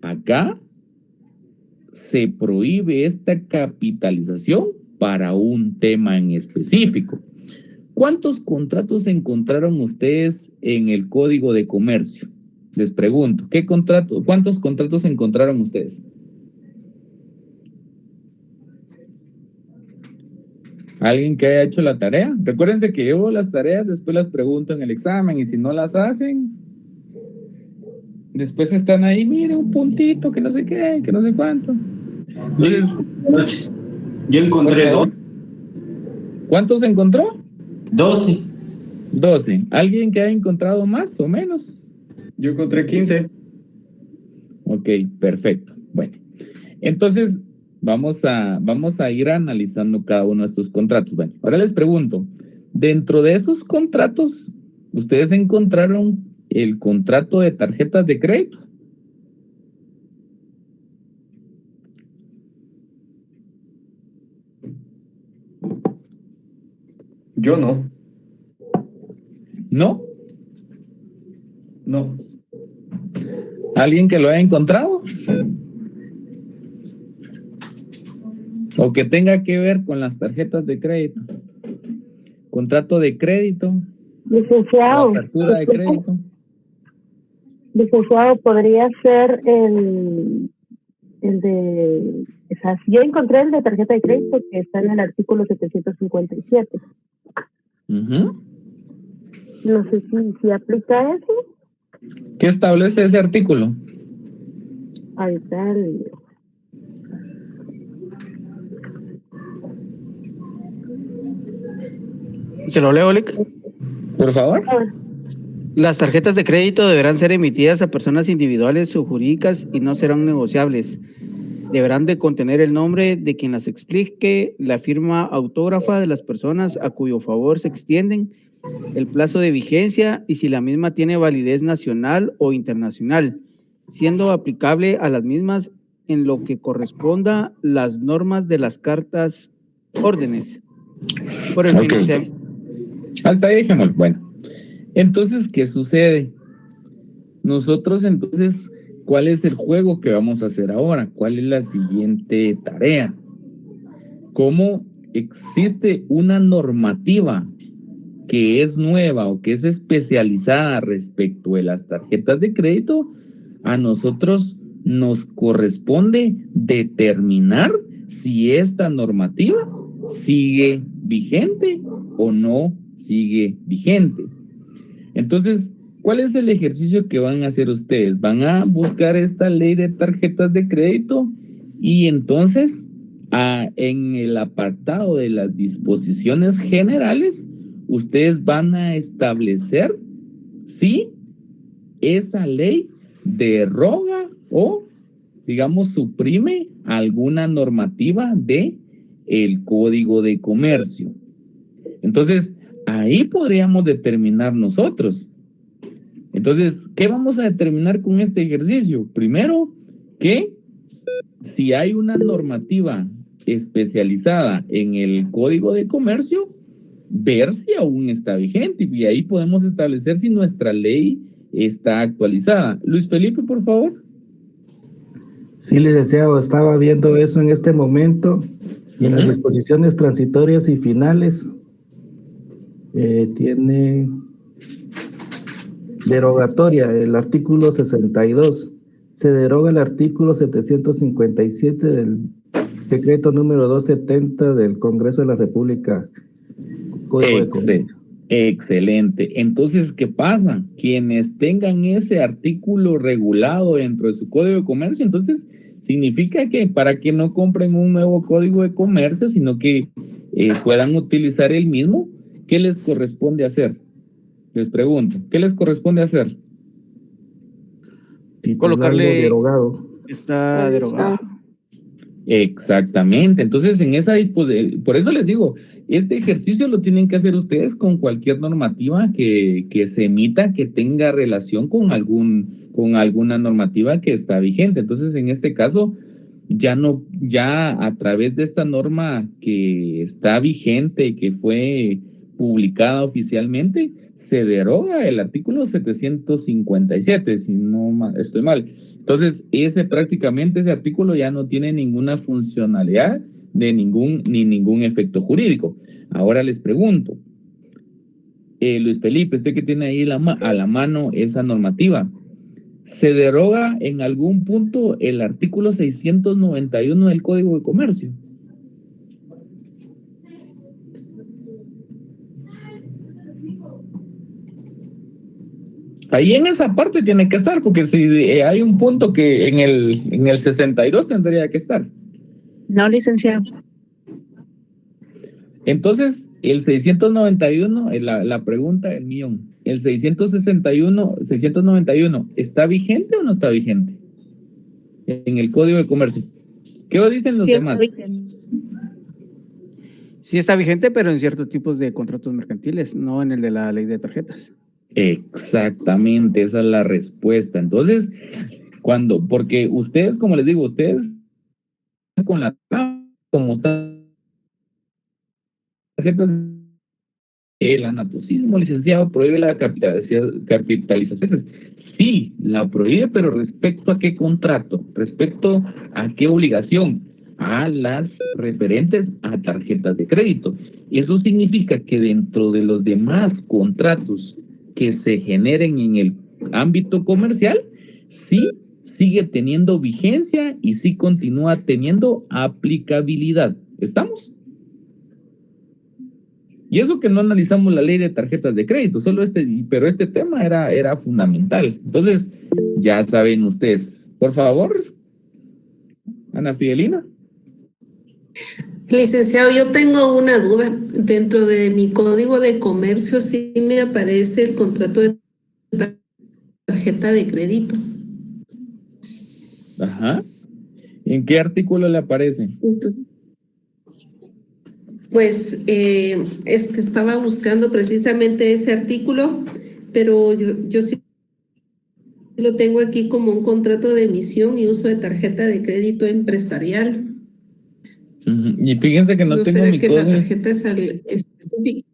acá se prohíbe esta capitalización para un tema en específico. ¿Cuántos contratos encontraron ustedes en el Código de Comercio? Les pregunto, ¿cuántos contratos encontraron ustedes? ¿Alguien que haya hecho la tarea? Recuérdense que yo las tareas después las pregunto en el examen, y si no las hacen, después están ahí, mire, un puntito, que no sé qué, que no sé cuánto. Entonces, yo encontré 2. ¿Cuántos encontró? 12. 12. ¿Alguien que haya encontrado más o menos? Yo encontré 15. Ok, perfecto. Bueno, entonces vamos a ir analizando cada uno de estos contratos. Bueno, ahora les pregunto, dentro de esos contratos, ¿ustedes encontraron el contrato de tarjetas de crédito? Yo no. ¿No? No. ¿Alguien que lo haya encontrado? O que tenga que ver con las tarjetas de crédito. Contrato de crédito. Licenciado. La factura de crédito. Licenciado, podría ser el de... O sea, yo encontré el de tarjeta de crédito que está en el artículo 757. Ujú. No sé si aplica eso. ¿Qué establece ese artículo? Ahí está el... ¿Se lo leo, Lick? Por favor. Las tarjetas de crédito deberán ser emitidas a personas individuales o jurídicas y no serán negociables. Deberán de contener el nombre de quien las explique, la firma autógrafa de las personas a cuyo favor se extienden, el plazo de vigencia y si la misma tiene validez nacional o internacional, siendo aplicable a las mismas en lo que corresponda las normas de las cartas órdenes por el financiamiento. Hasta ahí dejemos. Bueno, entonces, ¿qué sucede? Nosotros entonces, ¿cuál es el juego que vamos a hacer ahora? ¿Cuál es la siguiente tarea? ¿Cómo existe una normativa que es nueva o que es especializada respecto de las tarjetas de crédito? A nosotros nos corresponde determinar si esta normativa sigue vigente o no sigue vigente. Entonces, ¿cuál es el ejercicio que van a hacer ustedes? Van a buscar esta ley de tarjetas de crédito y entonces en el apartado de las disposiciones generales, ustedes van a establecer si esa ley deroga o, digamos, suprime alguna normativa de el Código de Comercio. Entonces, ahí podríamos determinar nosotros. Entonces, ¿qué vamos a determinar con este ejercicio? Primero, que si hay una normativa especializada en el Código de Comercio, ver si aún está vigente y ahí podemos establecer si nuestra ley está actualizada. Luis Felipe, por favor. Sí, licenciado, estaba viendo eso en este momento y en las disposiciones transitorias y finales tiene derogatoria el artículo 62. Se deroga el artículo 757 del decreto número 270 del Congreso de la República. Código de Comercio. Excelente. Entonces, ¿qué pasa? Quienes tengan ese artículo regulado dentro de su Código de Comercio, entonces significa que para que no compren un nuevo Código de Comercio, sino que puedan utilizar el mismo, ¿qué les corresponde hacer? Les pregunto, ¿qué les corresponde hacer? Colocarle derogado. Está derogado. Exactamente. Entonces, en esa por eso les digo, este ejercicio lo tienen que hacer ustedes con cualquier normativa que se emita que tenga relación con alguna normativa que está vigente. Entonces, en este caso, ya a través de esta norma que está vigente, que fue publicada oficialmente, se deroga el artículo 757, si no estoy mal. Entonces, prácticamente ese artículo ya no tiene ninguna funcionalidad ni ningún efecto jurídico. Ahora les pregunto, Luis Felipe, usted que tiene ahí a la mano esa normativa, ¿se deroga en algún punto el artículo 691 del Código de Comercio? Ahí en esa parte tiene que estar, porque si hay un punto que en el 62 tendría que estar. No, licenciado. Entonces, El 691, la pregunta del millón. El 691, ¿está vigente o no está vigente? En el Código de Comercio. ¿Qué dicen los Sí demás? está vigente. Sí está vigente, pero en ciertos tipos de contratos mercantiles, no en el de la ley de tarjetas. Exactamente, esa es la respuesta. Entonces, porque ustedes, como les digo, ustedes con la como tarjetas, el anatocismo, licenciado, prohíbe la capitalización. Sí, la prohíbe, pero ¿respecto a qué contrato? ¿Respecto a qué obligación? A las referentes a tarjetas de crédito. Eso significa que dentro de los demás contratos que se generen en el ámbito comercial, sí sigue teniendo vigencia y sí continúa teniendo aplicabilidad. ¿Estamos? Y eso que no analizamos la ley de tarjetas de crédito, pero este tema era fundamental. Entonces, ya saben ustedes. Por favor, Ana Fidelina. Licenciado, yo tengo una duda. Dentro de mi código de comercio sí me aparece el contrato de tarjeta de crédito. Ajá. ¿En qué artículo le aparece? Entonces, pues es que estaba buscando precisamente ese artículo, pero yo sí lo tengo aquí como un contrato de emisión y uso de tarjeta de crédito empresarial. Y fíjense que no tengo mi código. La tarjeta es específica.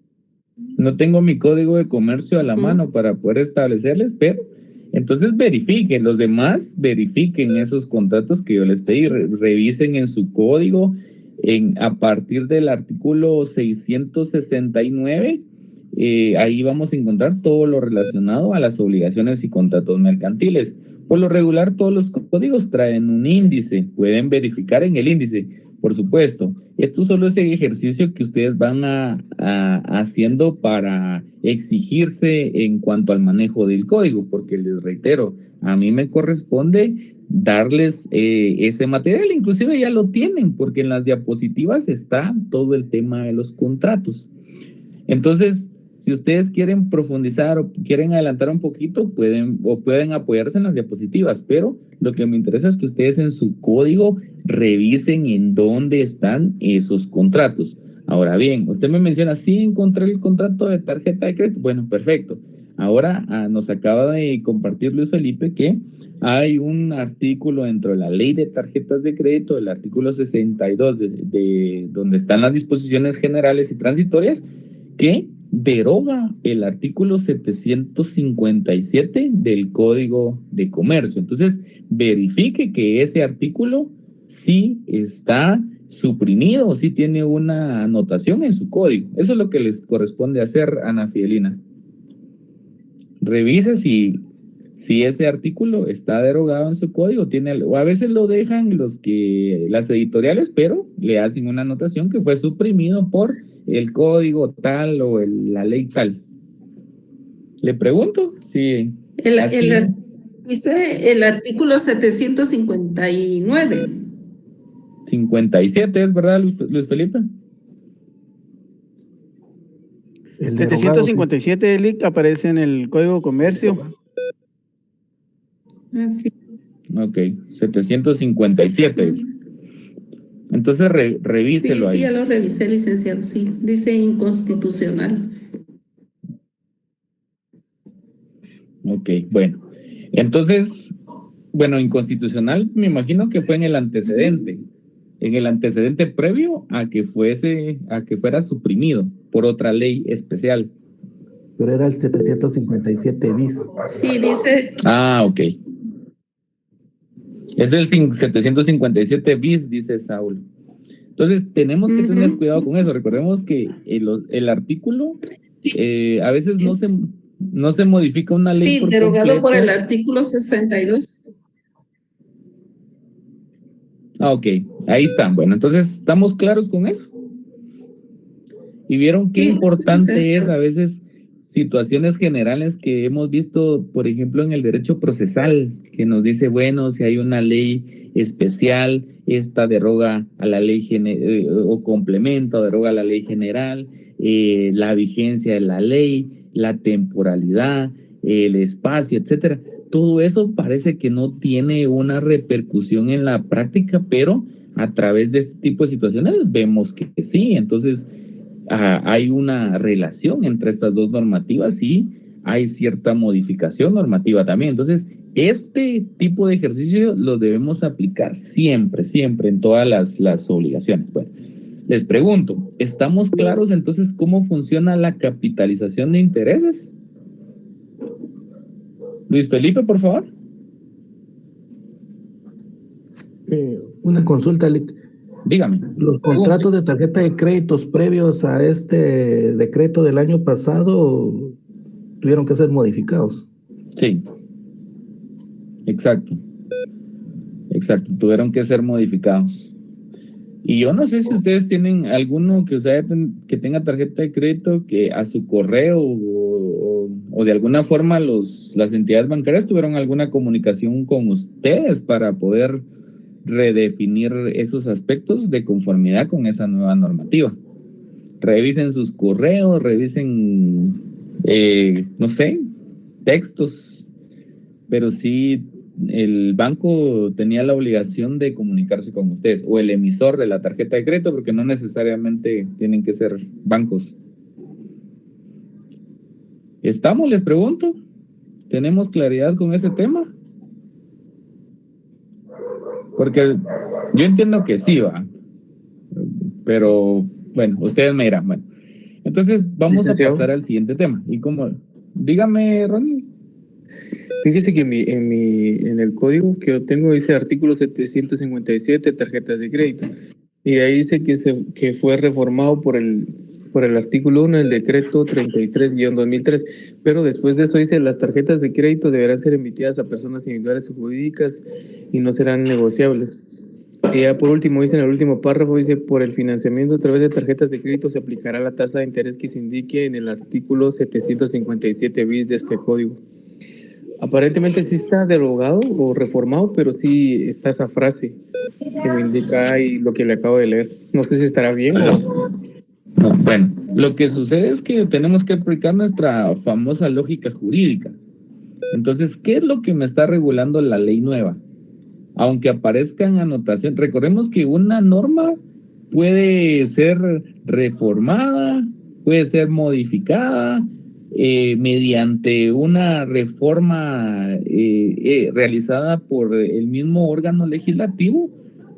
No tengo mi código de comercio a la mano para poder establecerles, pero entonces verifiquen, los demás verifiquen esos contratos que yo les pedí, revisen en su código a partir del artículo 669, ahí vamos a encontrar todo lo relacionado a las obligaciones y contratos mercantiles. Por lo regular todos los códigos traen un índice, pueden verificar en el índice. Por supuesto, esto solo es el ejercicio que ustedes van haciendo para exigirse en cuanto al manejo del código, porque les reitero, a mí me corresponde darles ese material, inclusive ya lo tienen, porque en las diapositivas está todo el tema de los contratos. Entonces, si ustedes quieren profundizar o quieren adelantar un poquito, pueden apoyarse en las diapositivas, pero lo que me interesa es que ustedes en su código revisen en dónde están esos contratos. Ahora bien, usted me menciona, sí encontré el contrato de tarjeta de crédito. Bueno, perfecto. Ahora nos acaba de compartir Luis Felipe que hay un artículo dentro de la ley de tarjetas de crédito, el artículo 62, de donde están las disposiciones generales y transitorias, que deroga el artículo 757 del Código de Comercio. Entonces, verifique que ese artículo sí está suprimido, sí tiene una anotación en su código. Eso es lo que les corresponde hacer, Ana Fidelina. Revise si ese artículo está derogado en su código, o a veces lo dejan las editoriales, pero le hacen una anotación que fue suprimido por el código tal o la ley tal. Le pregunto si dice el artículo 759. 57, ¿es verdad, Luis Felipe? El 757 LIC aparece en el Código de Comercio. Sí. Ok, 757. Entonces revíselo ahí. Sí, ya lo revisé, licenciado, sí. Dice inconstitucional. Ok, bueno. Entonces, inconstitucional me imagino que fue en el antecedente. En el antecedente previo a que fuera suprimido por otra ley especial. Pero era el 757 bis. Sí, dice. Ah, ok. Es el 757 bis, dice Saúl. Entonces, tenemos que tener cuidado con eso. Recordemos que el artículo a veces no se modifica una ley. Sí, derogado por el artículo 62. Ah, ok. Ahí están. Bueno, entonces, ¿estamos claros con eso? Y vieron qué importante es a veces situaciones generales que hemos visto, por ejemplo, en el derecho procesal, que nos dice, bueno, si hay una ley especial, esta deroga a la ley o complementa o deroga a la ley general, la vigencia de la ley, la temporalidad, el espacio, etcétera. Todo eso parece que no tiene una repercusión en la práctica, pero a través de este tipo de situaciones vemos que sí. Entonces, hay una relación entre estas dos normativas y hay cierta modificación normativa también. Entonces, este tipo de ejercicio lo debemos aplicar siempre en todas las obligaciones. Bueno, les pregunto, ¿estamos claros entonces cómo funciona la capitalización de intereses? Luis Felipe, por favor. Una consulta, Lic. Dígame. ¿Los contratos de tarjeta de créditos previos a este decreto del año pasado tuvieron que ser modificados? Sí. Exacto, tuvieron que ser modificados. Y yo no sé si ustedes tienen alguno que tenga tarjeta de crédito que a su correo o de alguna forma las entidades bancarias tuvieron alguna comunicación con ustedes para poder redefinir esos aspectos de conformidad con esa nueva normativa. Revisen sus correos, revisen, no sé, textos, pero sí el banco tenía la obligación de comunicarse con ustedes, o el emisor de la tarjeta de crédito, porque no necesariamente tienen que ser bancos. ¿Estamos? Les pregunto. ¿Tenemos claridad con ese tema? Porque yo entiendo que sí, va. Pero, bueno, ustedes me dirán. Bueno, entonces vamos a pasar al siguiente tema. Y como, dígame, Ronnie. Fíjese que en el código que yo tengo dice artículo 757, tarjetas de crédito. Y ahí dice que fue reformado por el artículo 1 del decreto 33-2003. Pero después de eso dice las tarjetas de crédito deberán ser emitidas a personas individuales o jurídicas y no serán negociables. Y ya por último dice en el último párrafo, dice por el financiamiento a través de tarjetas de crédito se aplicará la tasa de interés que se indique en el artículo 757 bis de este código. Aparentemente sí está derogado o reformado, pero sí está esa frase que me indica ahí lo que le acabo de leer. No sé si estará bien o... No, bueno, lo que sucede es que tenemos que aplicar nuestra famosa lógica jurídica. Entonces, ¿qué es lo que me está regulando la ley nueva? Aunque aparezca en anotación, recordemos que una norma puede ser reformada, puede ser modificada, mediante una reforma realizada por el mismo órgano legislativo,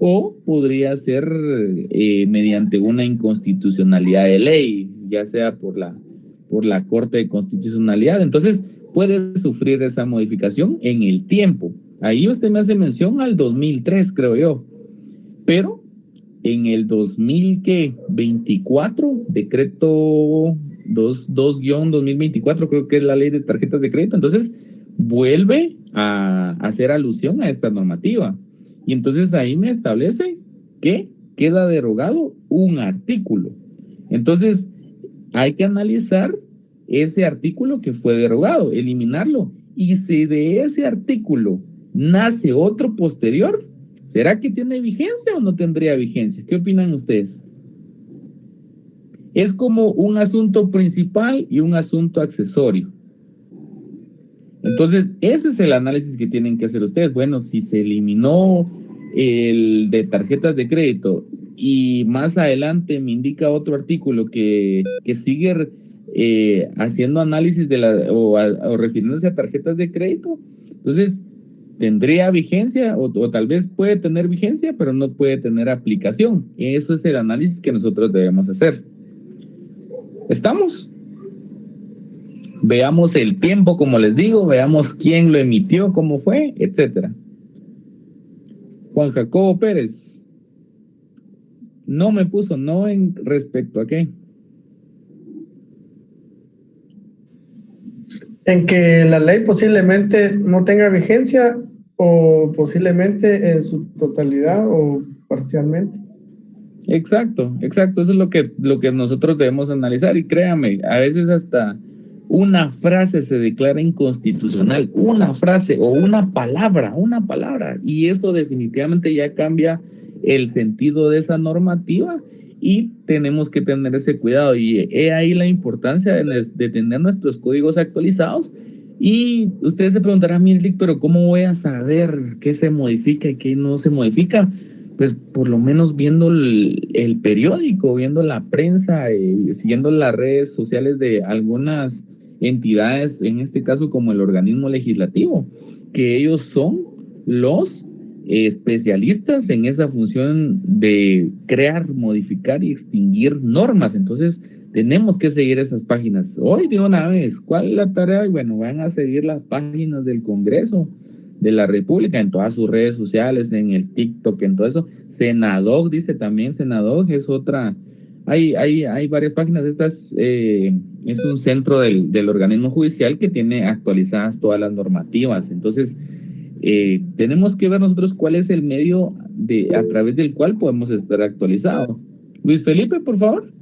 o podría ser mediante una inconstitucionalidad de ley, ya sea por la Corte de Constitucionalidad. Entonces puede sufrir esa modificación en el tiempo. Ahí usted me hace mención al 2003, creo yo, pero en el 2024, decreto 2-2024, creo que es la ley de tarjetas de crédito, entonces vuelve a hacer alusión a esta normativa. Y entonces ahí me establece que queda derogado un artículo. Entonces hay que analizar ese artículo que fue derogado, eliminarlo. Y si de ese artículo nace otro posterior, ¿será que tiene vigencia o no tendría vigencia? ¿Qué opinan ustedes? Es como un asunto principal y un asunto accesorio. Entonces, ese es el análisis que tienen que hacer ustedes. Bueno, si se eliminó el de tarjetas de crédito y más adelante me indica otro artículo que sigue haciendo análisis de o refiriéndose a tarjetas de crédito, entonces tendría vigencia o tal vez puede tener vigencia, pero no puede tener aplicación. Eso es el análisis que nosotros debemos hacer. ¿Estamos? Veamos el tiempo, como les digo, veamos quién lo emitió, cómo fue, etcétera. Juan Jacobo Pérez. No me puso, no en respecto a qué. En que la ley posiblemente no tenga vigencia o posiblemente en su totalidad o parcialmente. Exacto, eso es lo que nosotros debemos analizar. Y créame, a veces hasta una frase se declara inconstitucional, una frase o una palabra, y eso definitivamente ya cambia el sentido de esa normativa y tenemos que tener ese cuidado, y he ahí la importancia de tener nuestros códigos actualizados. Y ustedes se preguntarán, Mirlik, pero ¿cómo voy a saber qué se modifica y qué no se modifica? Pues por lo menos viendo el periódico, viendo la prensa, siguiendo las redes sociales de algunas entidades, en este caso como el organismo legislativo, que ellos son los especialistas en esa función de crear, modificar y extinguir normas. Entonces tenemos que seguir esas páginas. Hoy de una vez, ¿cuál es la tarea? Bueno, van a seguir las páginas del Congreso de la República en todas sus redes sociales, en el TikTok, en todo eso. Senadog, dice también, Senadog es otra. Hay varias páginas. Estas es un centro del organismo judicial que tiene actualizadas todas las normativas. Entonces tenemos que ver nosotros cuál es el medio a través del cual podemos estar actualizados. Luis Felipe, por favor.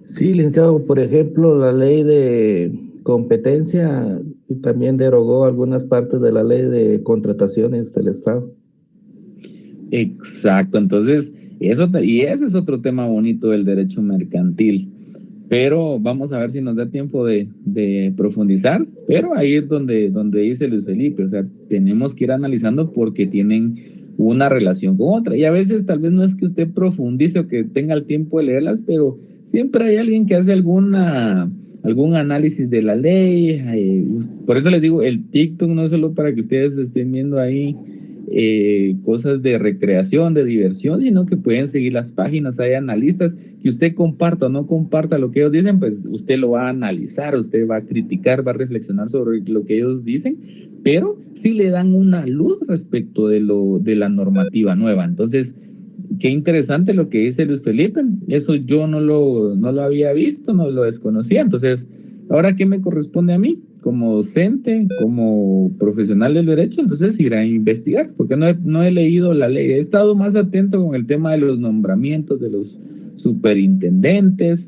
Sí, licenciado, por ejemplo, la ley de competencia también derogó algunas partes de la ley de contrataciones del Estado. Exacto, entonces ese es otro tema bonito del derecho mercantil, pero vamos a ver si nos da tiempo de profundizar, pero ahí es donde dice Luis Felipe, o sea, tenemos que ir analizando porque tienen una relación con otra, y a veces tal vez no es que usted profundice o que tenga el tiempo de leerlas, pero siempre hay alguien que hace algún análisis de la ley. Por eso les digo, el TikTok no es solo para que ustedes estén viendo ahí cosas de recreación, de diversión, sino que pueden seguir las páginas, hay analistas, que usted comparta o no comparta lo que ellos dicen, pues usted lo va a analizar, usted va a criticar, va a reflexionar sobre lo que ellos dicen, pero sí le dan una luz respecto de la normativa nueva. Entonces, qué interesante lo que dice Luis Felipe, eso yo no lo había visto, no lo desconocía. Entonces, ahora ¿qué me corresponde a mí? Como docente, como profesional del derecho, entonces ir a investigar, porque no he leído la ley, he estado más atento con el tema de los nombramientos de los superintendentes,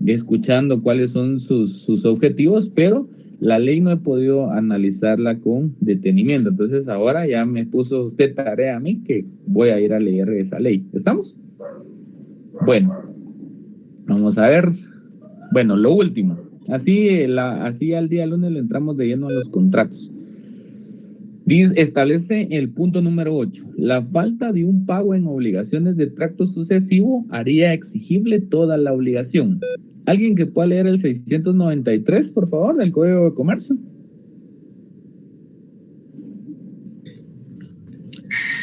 escuchando cuáles son sus objetivos, pero la ley no he podido analizarla con detenimiento. Entonces ahora ya me puso usted tarea a mí que voy a ir a leer esa ley. ¿Estamos? Bueno, vamos a ver. Bueno, lo último. Así al día lunes le entramos de lleno a los contratos. Establece el punto número 8. La falta de un pago en obligaciones de tracto sucesivo haría exigible toda la obligación. ¿Alguien que pueda leer el 693, por favor, del Código de Comercio?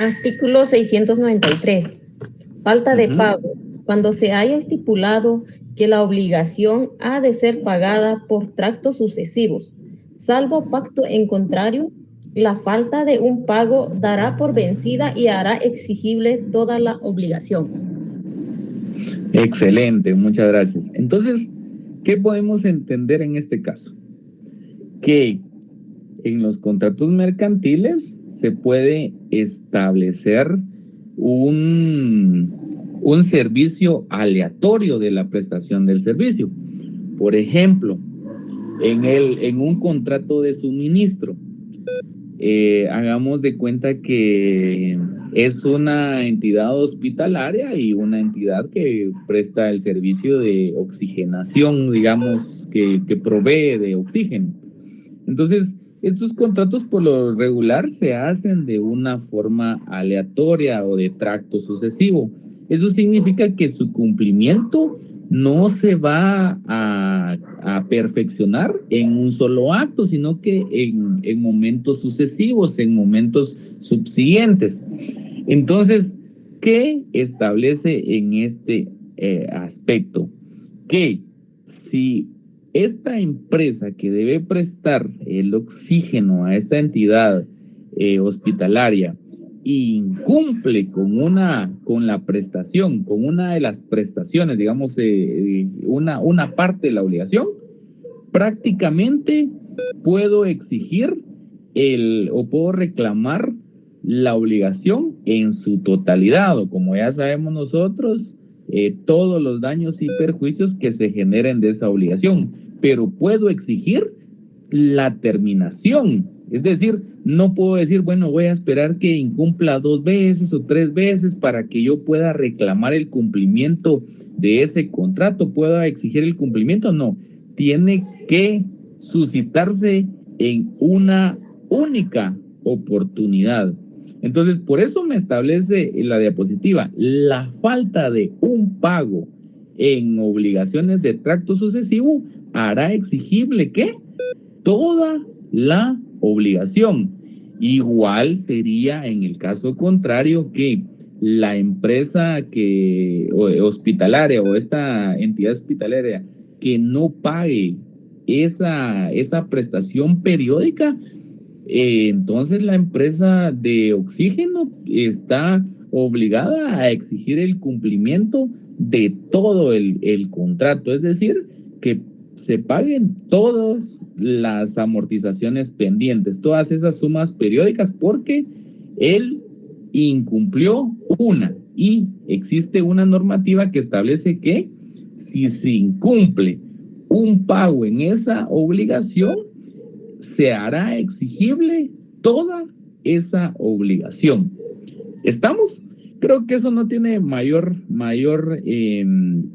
Artículo 693. Falta de pago. Cuando se haya estipulado que la obligación ha de ser pagada por tractos sucesivos, salvo pacto en contrario, la falta de un pago dará por vencida y hará exigible toda la obligación. Excelente, muchas gracias. Entonces, ¿qué podemos entender en este caso? Que en los contratos mercantiles se puede establecer un servicio aleatorio de la prestación del servicio. Por ejemplo, en un contrato de suministro, hagamos de cuenta que es una entidad hospitalaria y una entidad que presta el servicio de oxigenación, digamos, que provee de oxígeno. Entonces, estos contratos por lo regular se hacen de una forma aleatoria o de tracto sucesivo. Eso significa que su cumplimiento no se va a perfeccionar en un solo acto, sino que en momentos sucesivos, en momentos subsiguientes. Entonces, ¿qué establece en este aspecto? Que si esta empresa que debe prestar el oxígeno a esta entidad hospitalaria incumple con la prestación, con una de las prestaciones, digamos, una parte de la obligación, prácticamente puedo exigir o puedo reclamar la obligación en su totalidad, o como ya sabemos nosotros, todos los daños y perjuicios que se generen de esa obligación, pero puedo exigir la terminación Es decir, no puedo decir, bueno, voy a esperar que incumpla 2 veces o 3 veces para que yo pueda reclamar el cumplimiento de ese contrato, pueda exigir el cumplimiento. No, tiene que suscitarse en una única oportunidad. Entonces, por eso me establece la diapositiva, la falta de un pago en obligaciones de tracto sucesivo hará exigible ¿qué? Toda la obligación. Igual sería en el caso contrario que la empresa hospitalaria o esta entidad hospitalaria que no pague esa prestación periódica, entonces la empresa de oxígeno está obligada a exigir el cumplimiento de todo el contrato, es decir, que se paguen todas las amortizaciones pendientes, todas esas sumas periódicas, porque él incumplió una y existe una normativa que establece que si se incumple un pago en esa obligación, se hará exigible toda esa obligación. ¿Estamos? Creo que eso no tiene mayor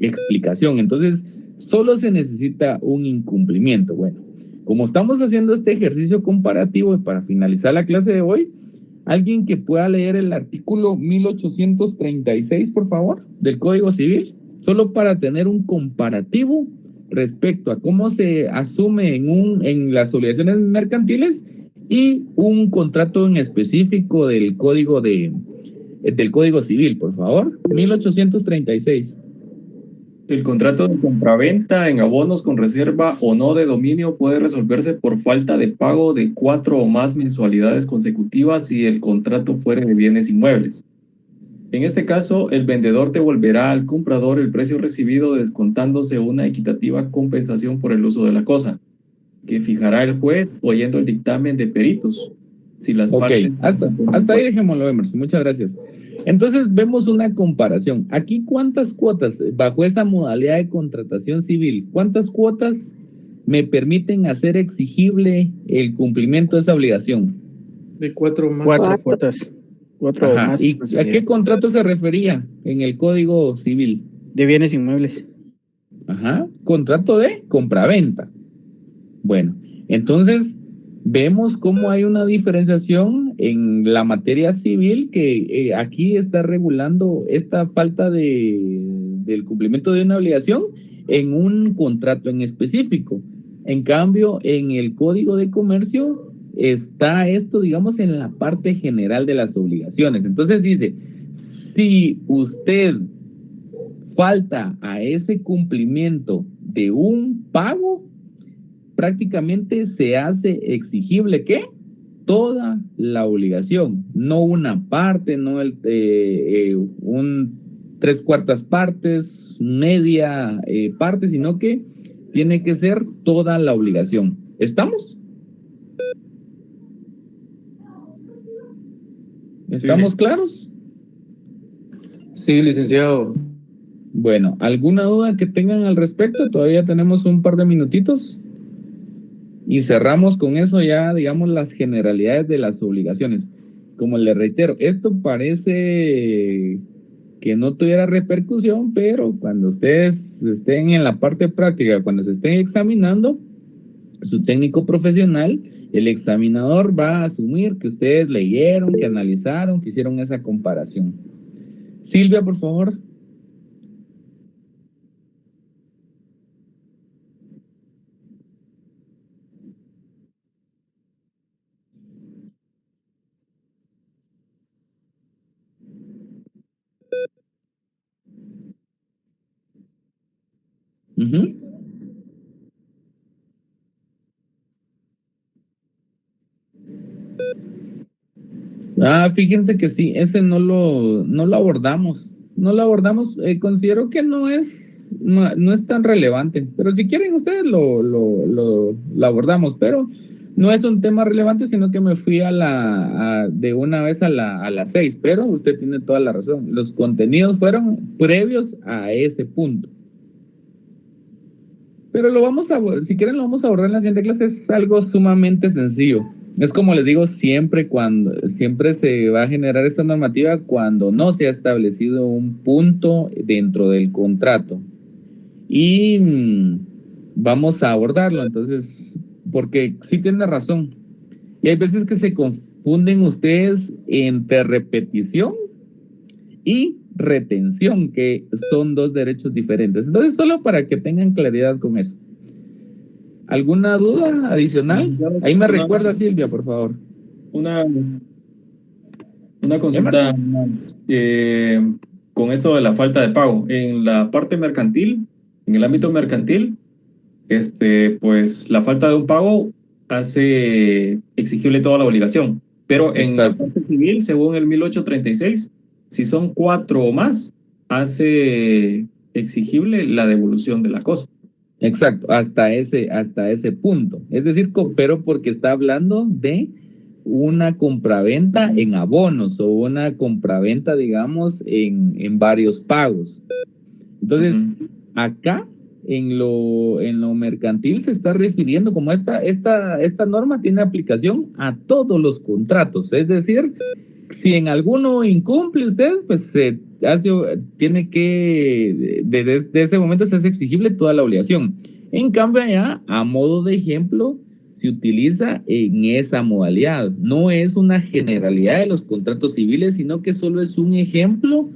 explicación. Entonces, solo se necesita un incumplimiento. Bueno, como estamos haciendo este ejercicio comparativo y para finalizar la clase de hoy, alguien que pueda leer el artículo 1836, por favor, del Código Civil, solo para tener un comparativo respecto a cómo se asume en las obligaciones mercantiles y un contrato en específico del Código Civil, por favor. 1836. El contrato de compraventa en abonos con reserva o no de dominio puede resolverse por falta de pago de 4 o más mensualidades consecutivas si el contrato fuere de bienes inmuebles. En este caso, el vendedor devolverá al comprador el precio recibido descontándose una equitativa compensación por el uso de la cosa, que fijará el juez oyendo el dictamen de peritos. Si las partes... Hasta ahí dejémoslo, Emerson. Muchas gracias. Entonces vemos una comparación. Aquí, ¿cuántas cuotas bajo esa modalidad de contratación civil? ¿Cuántas cuotas me permiten hacer exigible el cumplimiento de esa obligación? De 4 más. 4 cuotas. 4 o más. ¿Y a qué contrato se refería en el Código Civil? De bienes inmuebles. Contrato de compraventa. Bueno, entonces vemos cómo hay una diferenciación en la materia civil que aquí está regulando esta falta del cumplimiento de una obligación en un contrato en específico. En cambio, en el Código de Comercio está esto, digamos, en la parte general de las obligaciones. Entonces dice, si usted falta a ese cumplimiento de un pago, prácticamente se hace exigible ¿qué? Toda la obligación, no una parte, no un 3/4 partes, media parte, sino que tiene que ser toda la obligación. ¿Estamos? ¿Estamos claros? Sí, licenciado. Bueno, ¿alguna duda que tengan al respecto? Todavía tenemos un par de minutitos. Y cerramos con eso ya, digamos, las generalidades de las obligaciones. Como les reitero, esto parece que no tuviera repercusión, pero cuando ustedes estén en la parte práctica, cuando se estén examinando, su técnico profesional, el examinador va a asumir que ustedes leyeron, que analizaron, que hicieron esa comparación. Silvia, por favor. Fíjense que sí, ese no lo abordamos. No lo abordamos, considero que no es tan relevante, pero si quieren ustedes lo abordamos, pero no es un tema relevante, sino que me fui de una vez a las 6, pero usted tiene toda la razón. Los contenidos fueron previos a ese punto. Pero si quieren lo vamos a abordar en la siguiente clase, es algo sumamente sencillo. Es como les digo, siempre se va a generar esta normativa cuando no se ha establecido un punto dentro del contrato. Y vamos a abordarlo, entonces, porque sí tiene razón. Y hay veces que se confunden ustedes entre repetición y retención, que son dos derechos diferentes. Entonces, solo para que tengan claridad con eso. ¿Alguna duda adicional? Ahí me recuerda, Silvia, por favor. Una consulta más. Con esto de la falta de pago. En la parte mercantil, en el ámbito mercantil, pues la falta de un pago hace exigible toda la obligación. Pero en la parte civil, según el 1836, si son 4 o más, hace exigible la devolución de la cosa. Exacto, hasta ese punto. Es decir, pero porque está hablando de una compraventa en abonos o una compraventa, digamos, en varios pagos. Entonces, acá en lo mercantil se está refiriendo como esta norma tiene aplicación a todos los contratos. Es decir, si en alguno incumple usted, pues tiene que, desde ese momento se hace exigible toda la obligación. En cambio, allá, a modo de ejemplo, se utiliza en esa modalidad. No es una generalidad de los contratos civiles, sino que solo es un ejemplo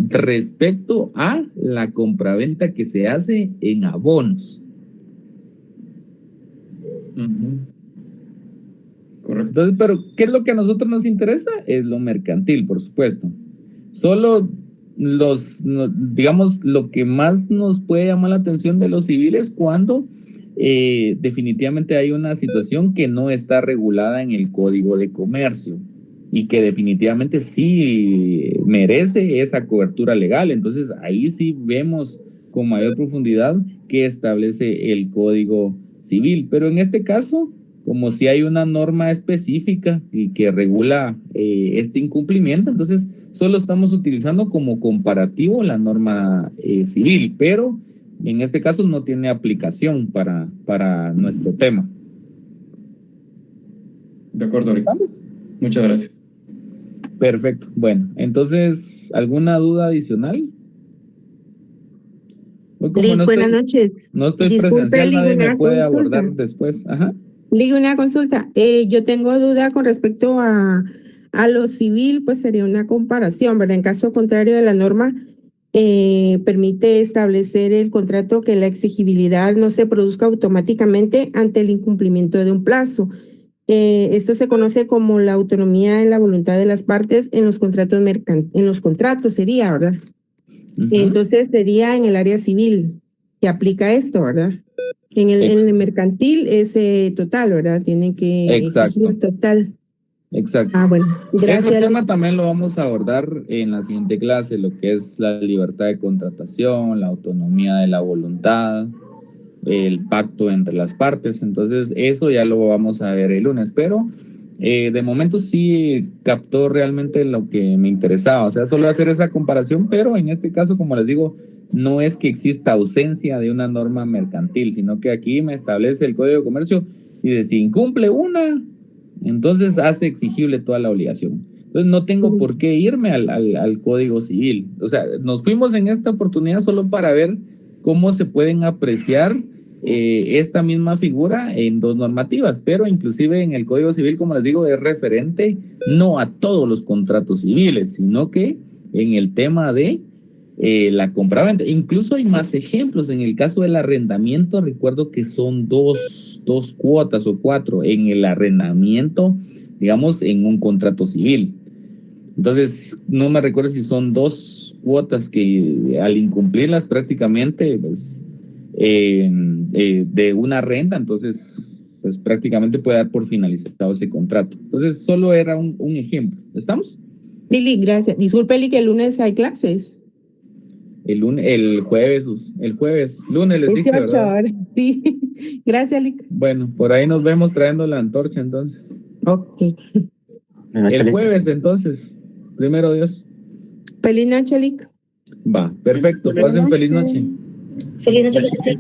respecto a la compraventa que se hace en abonos. Correcto. Entonces, pero ¿qué es lo que a nosotros nos interesa? Es lo mercantil, por supuesto. Solo digamos, lo que más nos puede llamar la atención de los civiles cuando definitivamente hay una situación que no está regulada en el Código de Comercio y que definitivamente sí merece esa cobertura legal. Entonces ahí sí vemos con mayor profundidad que establece el Código Civil. Pero en este caso, como si hay una norma específica y que regula este incumplimiento, entonces solo estamos utilizando como comparativo la norma civil, pero en este caso no tiene aplicación para nuestro tema. De acuerdo, Rick. Muchas gracias. Perfecto. Bueno, entonces, ¿alguna duda adicional? Buenas noches. No estoy Disculpe, presencial, nadie me puede consulta. abordar después. Ajá. Ligue una consulta. Yo tengo duda con respecto a lo civil, pues sería una comparación, ¿verdad? En caso contrario de la norma, permite establecer el contrato que la exigibilidad no se produzca automáticamente ante el incumplimiento de un plazo. Esto se conoce como la autonomía en la voluntad de las partes en los contratos sería, ¿verdad? Entonces sería en el área civil que aplica esto, ¿verdad? En el mercantil es total, ¿verdad? Tiene que exigir total. Exacto. Bueno, gracias. Ese tema también lo vamos a abordar en la siguiente clase, lo que es la libertad de contratación, la autonomía de la voluntad, el pacto entre las partes. Entonces, eso ya lo vamos a ver el lunes, pero de momento sí captó realmente lo que me interesaba, o sea, solo hacer esa comparación, pero en este caso, como les digo, no es que exista ausencia de una norma mercantil, sino que aquí me establece el Código de Comercio y de si incumple una, entonces hace exigible toda la obligación. Entonces no tengo por qué irme al Código Civil. O sea, nos fuimos en esta oportunidad solo para ver cómo se pueden apreciar esta misma figura en dos normativas, pero inclusive en el Código Civil, como les digo, es referente no a todos los contratos civiles, sino que en el tema de la compraventa. Incluso hay más ejemplos. En el caso del arrendamiento, recuerdo que son dos cuotas o 4 en el arrendamiento, digamos, en un contrato civil. Entonces, no me recuerdo si son 2 cuotas que al incumplirlas prácticamente, pues, de una renta, entonces, pues prácticamente puede dar por finalizado ese contrato. Entonces, solo era un ejemplo. ¿Estamos? Lili, gracias. Disculpe, Lili, que el lunes hay clases. El jueves, lunes les dije, 18 ¿verdad? horas, sí. Gracias, Lick. Bueno, por ahí nos vemos trayendo la antorcha, entonces. Ok. El jueves, entonces, primero Dios. Feliz noche, Lick. Va, perfecto. Pasen feliz noche. Feliz noche.